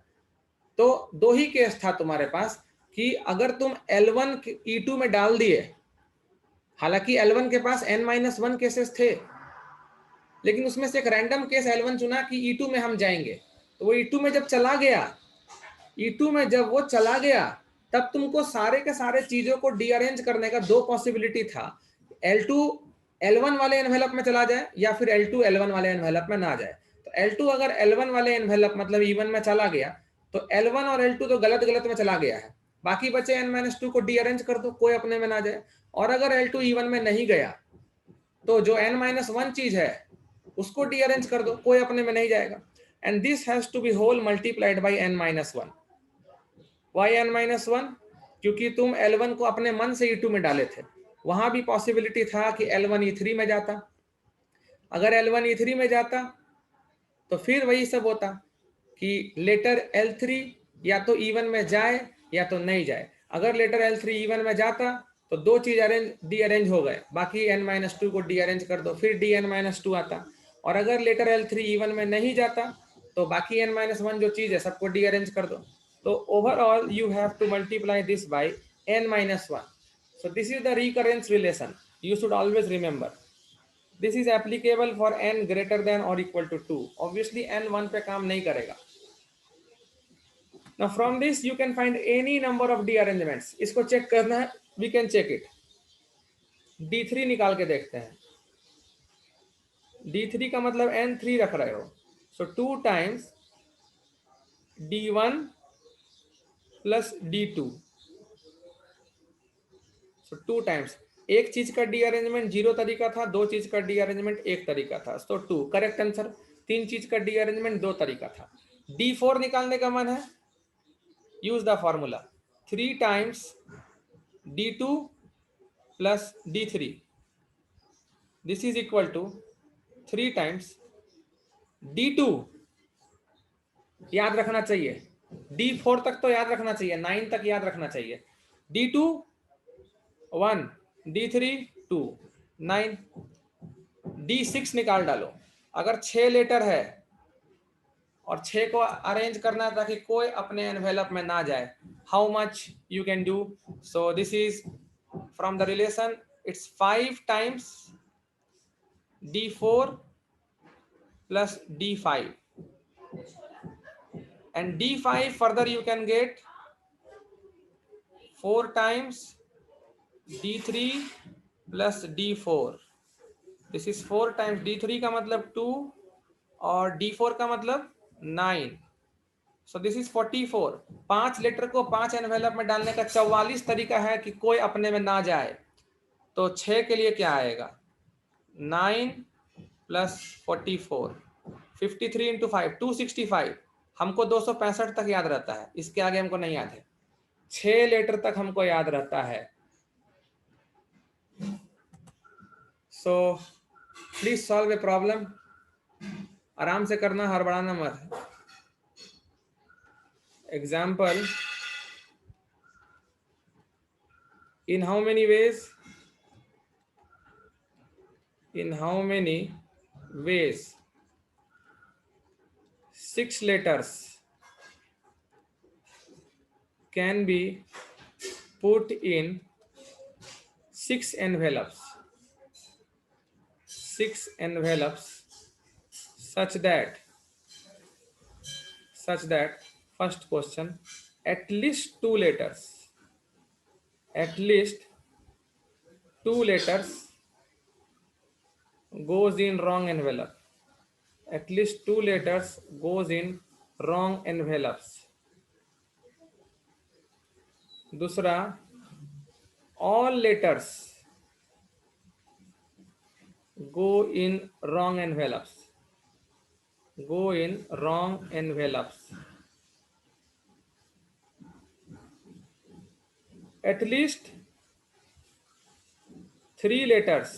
[SPEAKER 1] तो दो ही केस था तुम्हारे पास कि अगर तुम L1 E2 में डाल दिए, हालांकि L1 के पास n-1 केसेस थे, लेकिन उसमें से एक रैंडम केस L1 चुना कि E2 में हम जाएंगे, तो वो E2 में जब चला गया, E2 में जब वो चला गया, तब तुमको सारे के सारे चीजों को डीअरेंज करने का दो पॉसिबिलिटी था। L2 L1 वाले एनवेलप में चला जाए या फिर L2 L1 वाले एनवेलप में ना जाए। तो L2 अगर L1 वाले एनवेलप मतलब E1 में चला गया, तो L1 और L2 तो गलत गलत में चला गया है, बाकी बचे n-2 को डीअरेंज कर दो, कोई अपने में ना जाए। और अगर L2 E1 में नहीं गया, तो जो n-1 चीज है उसको डीअरेंज कर दो, कोई अपने में नहीं जाएगा। And this has to be whole multiplied by n-1। Why n-1? क्योंकि तुम L1 को अपने मन से E2 में डाले थे, वहां भी पॉसिबिलिटी था कि L1 E3 में जाता। अगर L1 E3 में जाता तो फिर वही सब होता कि लेटर L3 या तो E1 में जाए या तो नहीं जाए। अगर लेटर L3 E1 में जाता तो दो चीज डीअरेंज हो गए, बाकी n-2 को डीअरेंज कर दो, फिर dn-2 आता। और अगर लेटर L3 E1 में नहीं जाता तो बाकी n-1 जो चीज है सबको डीअरेंज कर दो। तो overall you have to multiply this by n-1। So this is the recurrence relation, you should always remember. This is applicable for n greater than और इक्वल टू 2। ऑब्वियसली n 1 पे काम नहीं करेगा। Now from this you can find any number of dearrangements। इसको चेक करना है, we can check it। D3 निकाल के देखते हैं। D3 का मतलब n3 रख रहे हो, so 2 times D1 plus D2, so 2 times। एक चीज का डीअरेंजमेंट 0 तरीका था, दो चीज का डीअरेंजमेंट 1 तरीका था, तो 2 करेक्ट आंसर। तीन चीज का डीअरेंजमेंट 2 तरीका था। D4 निकालने का मन है, use the formula 3 times D2 plus D3, this is equal to 3 times D2, याद रखना चाहिए, D4 तक तो याद रखना चाहिए, 9 तक याद रखना चाहिए। D2 1, D3 2, 9। D6 निकाल डालो। अगर 6 लेटर है और 6 को अरेंज करना है ताकि कोई अपने एनवेलप में ना जाए, how much you can do? So this is from the relation, it's 5 times D4 plus D5, and D5 further you can get 4 times D3 plus D4, this is 4 times D3 का मतलब 2 और D4 का मतलब 9, so this is 44। 5 लेटर को 5 एनवेलप में डालने का 44 तरीका है कि कोई अपने में ना जाए। तो 6 के लिए क्या आएगा, 9 plus 44, 53 into 5 265। हमको 265 तक याद रहता है, इसके आगे हमको नहीं याद है, 6 लेटर तक हमको याद रहता है। So please solve a problem, आराम से करना, हड़बड़ाना मत। Example, in how many veg in how many ways 6 letters can be put in 6 envelopes? 6 envelopes such that first question, at least 2 letters, at least 2 letters goes in wrong envelope, at least 2 letters goes in wrong envelopes. दूसरा, all letters go in wrong envelopes, go in wrong envelopes. At least 3 letters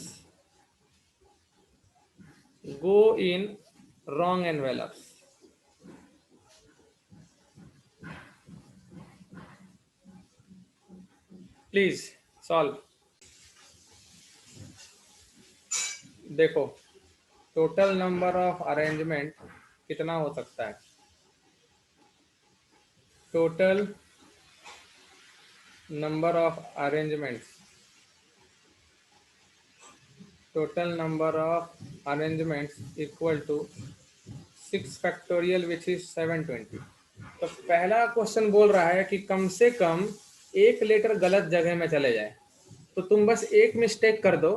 [SPEAKER 1] go in wrong envelopes. Please solve. देखो टोटल नंबर ऑफ अरेंजमेंट कितना हो सकता है. Total number of arrangements, total number of arrangements equal to 6 factorial which is 720. तो पहला क्वेश्चन बोल रहा है कि कम से कम एक लेटर गलत जगह में चले जाए. तो तुम बस एक मिस्टेक कर दो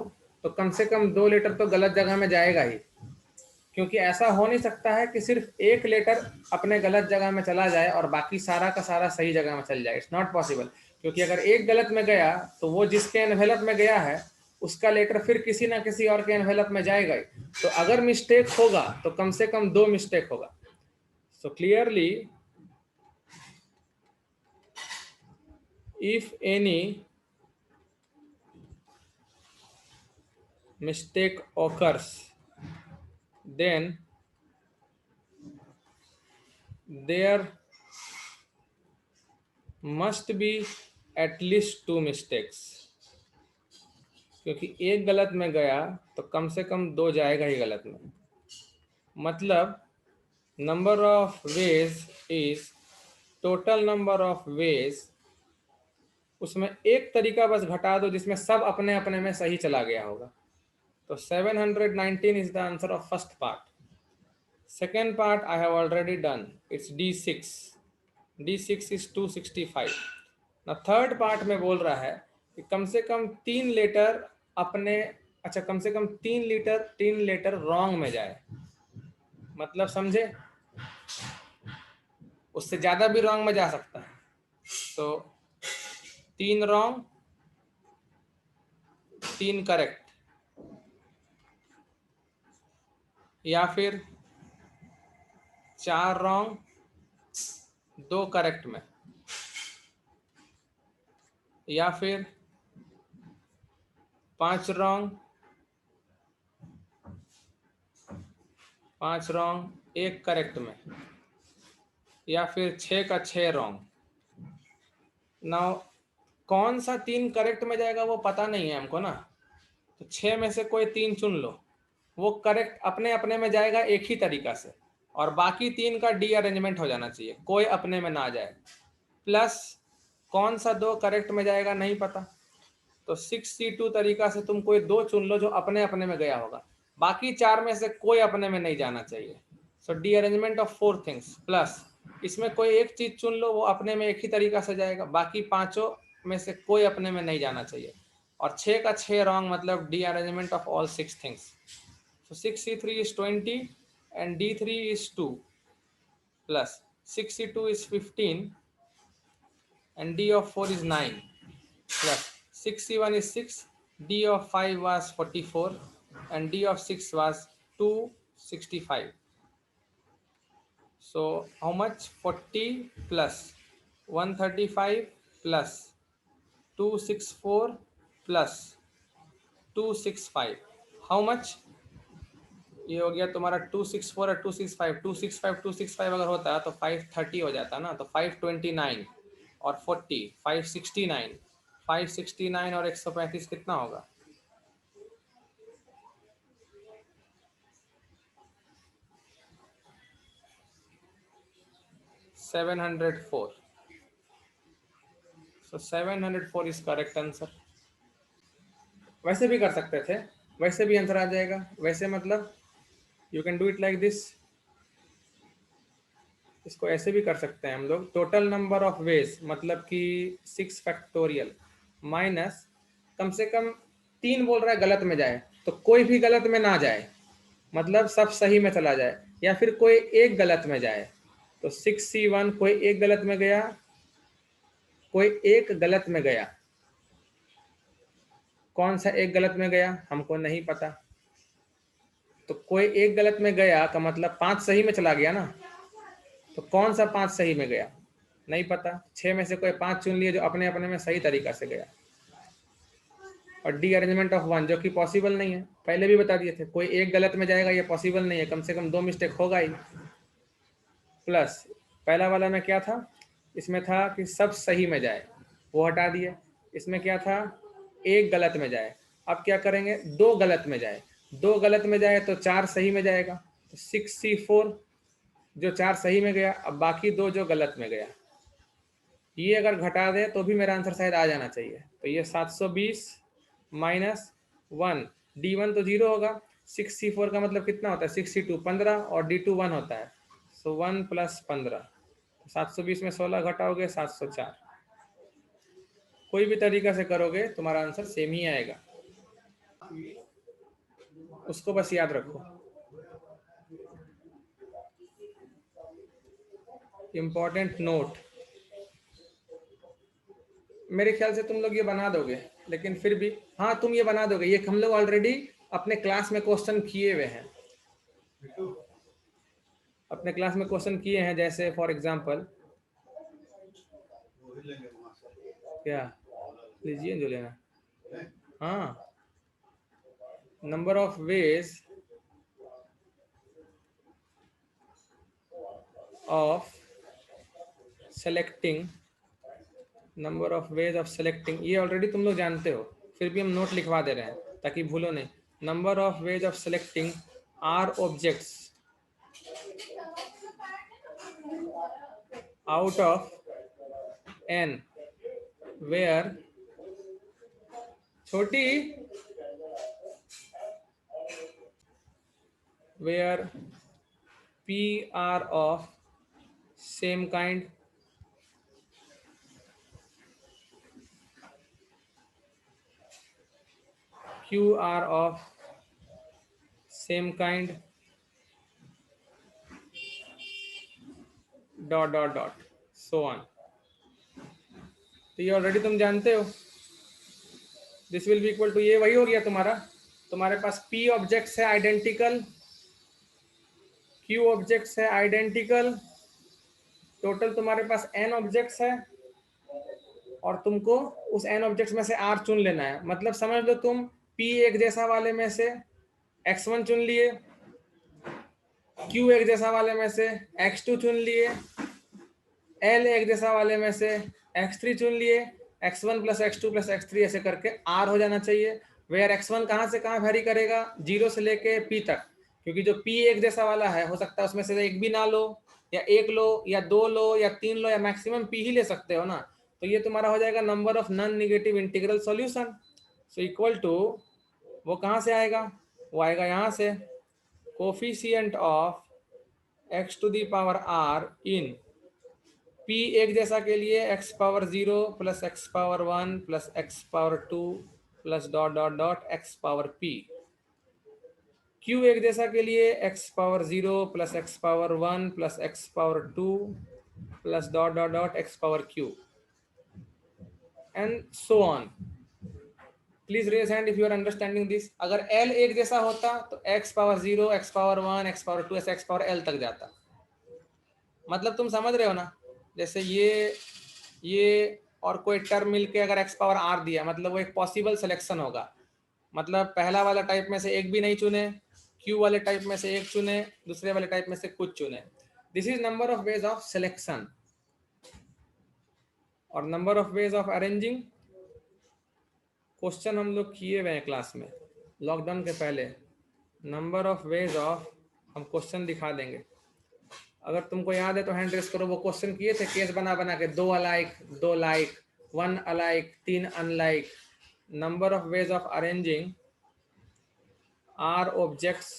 [SPEAKER 1] तो कम से कम 2 लेटर तो गलत जगह में जाएगा ही, क्योंकि ऐसा हो नहीं सकता है कि सिर्फ एक लेटर अपने गलत जगह में चला जाए और बाकी सारा का सारा सही जगह में चल जाए. इट्स नॉट पॉसिबल, क्योंकि अगर एक गलत में गया तो वो जिसके एनवेलप में गया है उसका लेटर फिर किसी ना किसी और के एनवेलप में जाएगा ही. तो अगर मिस्टेक होगा तो कम से कम 2 मिस्टेक होगा. So clearly if any mistake occurs, then there must be at least 2 mistakes. क्योंकि एक गलत में गया तो कम से कम 2 जाएगा ही गलत में. मतलब number of veg is total number of veg, उसमें एक तरीका बस घटा दो जिसमें सब अपने अपने में सही चला गया होगा. तो 719 is the answer of first part. Second part I have already done. It's D6. D6 is 265. Now third part में बोल रहा है कि कम से कम 3 लेटर अपने, अच्छा कम से कम 3 लेटर रॉन्ग में जाए. मतलब समझे, उससे ज्यादा भी रॉन्ग में जा सकता है. तो 3 रॉन्ग 3 करेक्ट, या फिर 4 रॉन्ग 2 करेक्ट में, या फिर 5 रॉन्ग 1 करेक्ट में, या फिर 6 का 6 रॉन्ग. नाउ कौन सा 3 करेक्ट में जाएगा वो पता नहीं है हमको ना. तो 6 में से कोई 3 चुन लो, वो करेक्ट अपने अपने में जाएगा एक ही तरीका से, और बाकी 3 का डी अरेंजमेंट हो जाना चाहिए, कोई अपने में ना जाए. प्लस कौन सा 2 करेक्ट में जाएगा नहीं पता, तो 6C2 तरीका से तुम कोई 2 चुन लो जो अपने अपने में गया होगा, बाकी 4 में से कोई अपने में नहीं जाना चाहिए. So derangement of 4 things. Plus इसमें कोई एक चीज चुन लो, वो अपने में एक ही तरीका से जाएगा, बाकी 5 में से कोई अपने में नहीं जाना चाहिए. और 6 का 6 रॉन्ग मतलब D arrangement of all 6 things. So 6C3 is 20 and D3 is 2 plus 6C2 is 15 and D of 4 is 9 plus 6C1 is 6, D of 5 was 44 and D of 6 was 265. So how much? 40 plus 135 plus 264 plus 265. How much? ये हो गया तुम्हारा 264 और 265. 265 अगर होता तो 530 हो जाता ना. तो 529 और 40 569 और 135 कितना होगा? 704. So 704 is correct answer. वैसे भी कर सकते थे, वैसे भी आंसर आ जाएगा। वैसे मतलब you can do it like this, इसको ऐसे भी कर सकते हैं हम लोग। टोटल नंबर ऑफ वेज मतलब कि 6 फैक्टोरियल माइनस, कम से कम 3 बोल रहा है गलत में जाए, तो कोई भी गलत में ना जाए, मतलब सब सही में चला जाए, या फिर कोई एक गलत में जाए। तो 6C1 कोई एक गलत में गया, कोई एक गलत में गया। कौन सा एक गलत में गया हमको नहीं पता, तो कोई एक गलत में गया का मतलब 5 सही में चला गया ना, तो कौन सा 5 सही में गया नहीं पता। 6 में से कोई 5 चुन लिए जो अपने अपने में सही तरीका से गया। और डी अरेंजमेंट ऑफ 1 जो कि पॉसिबल नहीं है, पहले भी बता दिए थे, कोई एक गलत में जाएगा ये पॉसिबल नहीं है, कम से कम 2 मिस्टेक होगा ही। प्लस पहला वाला में क्या था, इसमें था कि सब सही में जाए, वो हटा दिए। इसमें क्या था, एक गलत में जाए। अब क्या करेंगे, 2 गलत में जाए। 2 गलत में जाए तो 4 सही में जाएगा, तो 6C4 जो 4 सही में गया, अब बाकी 2 जो गलत में गया, ये अगर घटा दे तो भी मेरा आंसर शायद आ जाना चाहिए। तो ये 720 माइनस 1, D1 तो 0 होगा। 6C4 का मतलब कितना होता है, 6C2 15 और D2 1 होता है, सो 1 + 15। 720 में 16 घटाओगे 704। कोई भी तरीका से करोगे तुम्हारा आंसर सेम ही आएगा, उसको बस याद रखो। इंपॉर्टेंट नोट, मेरे ख्याल से तुम लोग ये बना दोगे, लेकिन फिर भी हाँ तुम ये बना दोगे, ये हम लोग ऑलरेडी अपने क्लास में क्वेश्चन किए हुए हैं, अपने क्लास में क्वेश्चन किए हैं। जैसे फॉर एग्जांपल, क्या लीजिए जो लेना, हाँ, number of ways of selecting, number of ways of selecting, ये ऑलरेडी तुम लोग जानते हो, फिर भी हम नोट लिखवा दे रहे हैं ताकि भूलो नहीं। Number of ways of selecting r objects out of n where छोटी where p are of same kind, q are of same kind, dot dot dot so on. तो ये ऑलरेडी तुम जानते हो, this will be equal to, ये वही हो गया तुम्हारा, तुम्हारे पास p ऑब्जेक्ट्स है आइडेंटिकल, q ऑब्जेक्ट्स है आइडेंटिकल, टोटल तुम्हारे पास n ऑब्जेक्ट्स है, और तुमको उस n ऑब्जेक्ट्स में से r चुन लेना है। मतलब समझ लो तुम p एक जैसा वाले में से x1 चुन लिए, q एक जैसा वाले में से x2 चुन लिए, l एक जैसा वाले में से x3 चुन लिए, x1 + x2 + x3 ऐसे करके r हो जाना चाहिए। वेयर x1 कहाँ से कहाँ वेरी करेगा, 0 से लेके p तक, क्योंकि जो p एक जैसा वाला है हो सकता है उसमें से एक भी ना लो, या एक लो, या 2 लो, या 3 लो, या मैक्सिमम p ही ले सकते हो ना। तो ये तुम्हारा हो जाएगा number of non negative integral solution. So equal to, वो कहाँ से आएगा, वो आएगा यहाँ से, coefficient of x⁻r in p एक जैसा के लिए x⁻0 + x⁻1 + x⁻2 + dot dot dot x⁻p, q एक जैसा के लिए x⁻0 + x⁻1 + x⁻2 + dot dot dot x⁻q and so on. Please raise hand if you are understanding this. अगर l एक जैसा होता तो x⁻0 x⁻1 x⁻2 ऐसे x⁻l तक जाता। मतलब तुम समझ रहे हो ना, जैसे ये और कोई टर्म मिलके अगर x⁻r दिया, मतलब वो एक पॉसिबल सिलेक्शन होगा। मतलब पहला वाला टाइप में से एक भी नहीं चुने, q वाले टाइप में से एक चुने, दूसरे वाले टाइप में से कुछ चुने। This is number of ways of selection. और number of ways of arranging, question हम लोग किए हुए हैं क्लास में लॉकडाउन के पहले। नंबर ऑफ वेज ऑफ, हम क्वेश्चन दिखा देंगे, अगर तुमको याद है तो हैंड रेस करो। वो क्वेश्चन किए थे केस बना बना के, 2 alike, 2 like, 1 alike, 3 unlike, number of ways of arranging r objects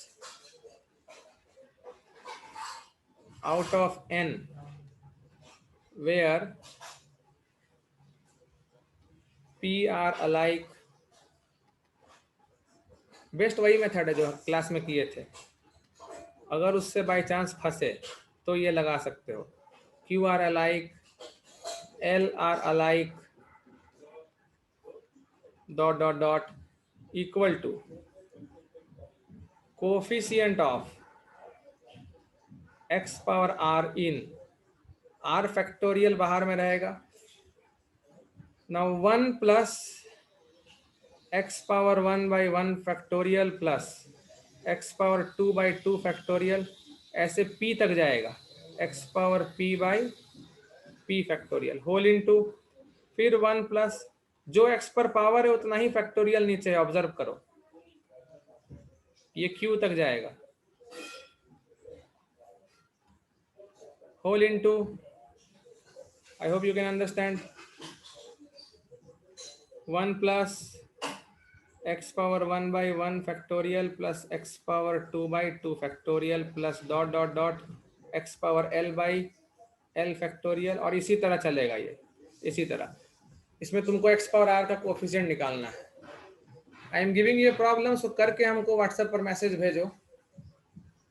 [SPEAKER 1] out of n where p are alike। Best वही मेथड है जो क्लास में किए थे। अगर उससे बाय चांस फंसे तो ये लगा सकते हो, q are alike, l are alike, dot dot dot equal to coefficient of x power r in, r factorial बाहर में रहेगा। Now 1 plus x power 1 by 1 factorial plus x power 2 by 2 factorial, ऐसे p तक जाएगा, x power p by p factorial whole into, फिर 1 प्लस जो x पर पावर है उतना ही फैक्टोरियल नीचे, ऑब्जर्व करो ये q तक जाएगा, whole into, I hope you can understand, 1 plus x power 1 by 1 factorial plus x power 2 by 2 factorial plus dot dot dot x power l by l factorial, और इसी तरह चलेगा ये, इसी तरह। इसमें तुमको x पावर r का कोफिशिएंट निकालना है। I am giving you problem, so करके हमको व्हाट्सएप पर मैसेज भेजो।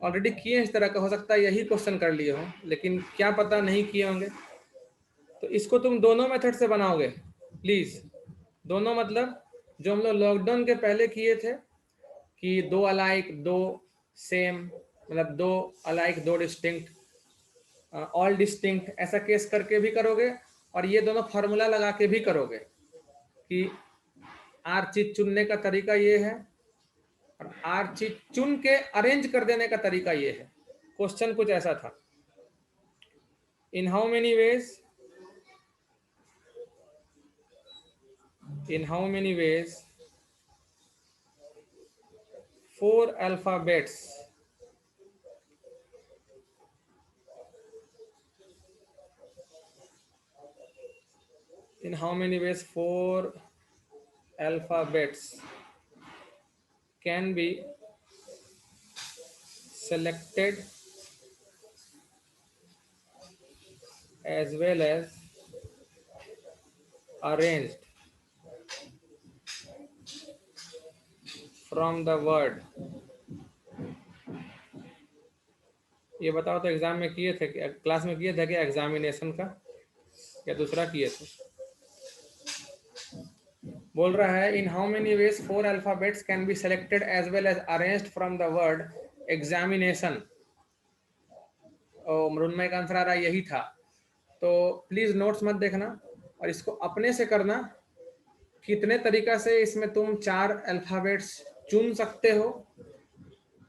[SPEAKER 1] ऑलरेडी किए इस तरह का, हो सकता है यही क्वेश्चन कर लिए हो, लेकिन क्या पता नहीं किए होंगे। तो इसको तुम दोनों मेथड से बनाओगे प्लीज, दोनों मतलब जो हम लोग लॉकडाउन के पहले किए थे कि 2 अलाइक 2 सेम, मतलब 2 अलाइक 2 डिस्टिंक्ट, ऑल डिस्टिंक्ट, ऐसा केस करके भी करोगे, और ये दोनों फार्मूला लगा के भी करोगे कि आर चीज चुनने का तरीका ये है और आर चीज चुन के अरेंज कर देने का तरीका ये है। क्वेश्चन कुछ ऐसा था, इन how many veg, in how many ways 4 alphabets in how many ways 4 alphabets can be selected as well as arranged from the word। ये बताओ तो एग्जाम में किए थे, क्लास में किए थे क्या एग्जामिनेशन का, या दूसरा किए थे? बोल रहा है in how many ways 4 alphabets can be selected as well as arranged from the word examination. Mrinmoy का आंसर आ रहा है यही था। तो प्लीज नोट्स मत देखना और इसको अपने से करना, कितने तरीका से इसमें तुम 4 अल्फाबेट्स चुन सकते हो,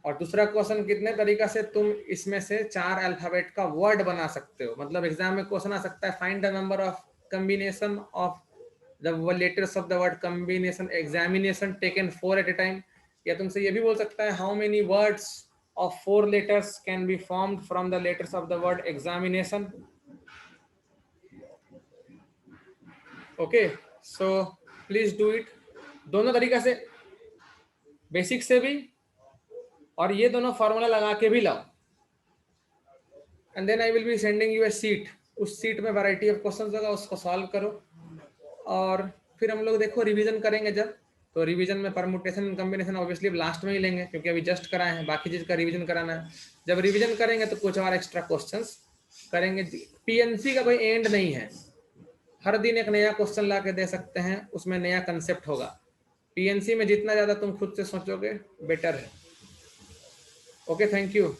[SPEAKER 1] और दूसरा क्वेश्चन कितने तरीका से तुम इसमें से 4 अल्फाबेट का वर्ड बना सकते हो। मतलब एग्जाम में क्वेश्चन आ सकता है find the number of combination of the letters of the word combination examination taken 4 at a time. या तुमसे ये भी बोल सकता है how many words of 4 letters can be formed from the letters of the word examination. Okay, so please do it, दोनों तरीका से, बेसिक से भी और ये दोनों फॉर्मूला लगा के भी लाओ। And then I will be sending you a sheet, उस सीट में वैरायटी ऑफ क्वेश्चंस होगा, उसको सॉल्व करो। और फिर हम लोग देखो रिवीजन करेंगे जब, तो रिवीजन में परमुटेशन कॉम्बिनेशन ऑब्वियसली लास्ट में ही लेंगे क्योंकि अभी जस्ट कराए हैं, बाकी चीज का रिवीजन कराना है। जब रिवीजन करेंगे तो कुछ और एक्स्ट्रा क्वेश्चंस करेंगे। पीएनसी का कोई एंड नहीं है, हर दिन एक नया क्वेश्चन ला के दे सकते हैं, उसमें नया कंसेप्ट होगा। पीएनसी में जितना ज्यादा तुम खुद से सोचोगे बेटर है। Okay, thank you.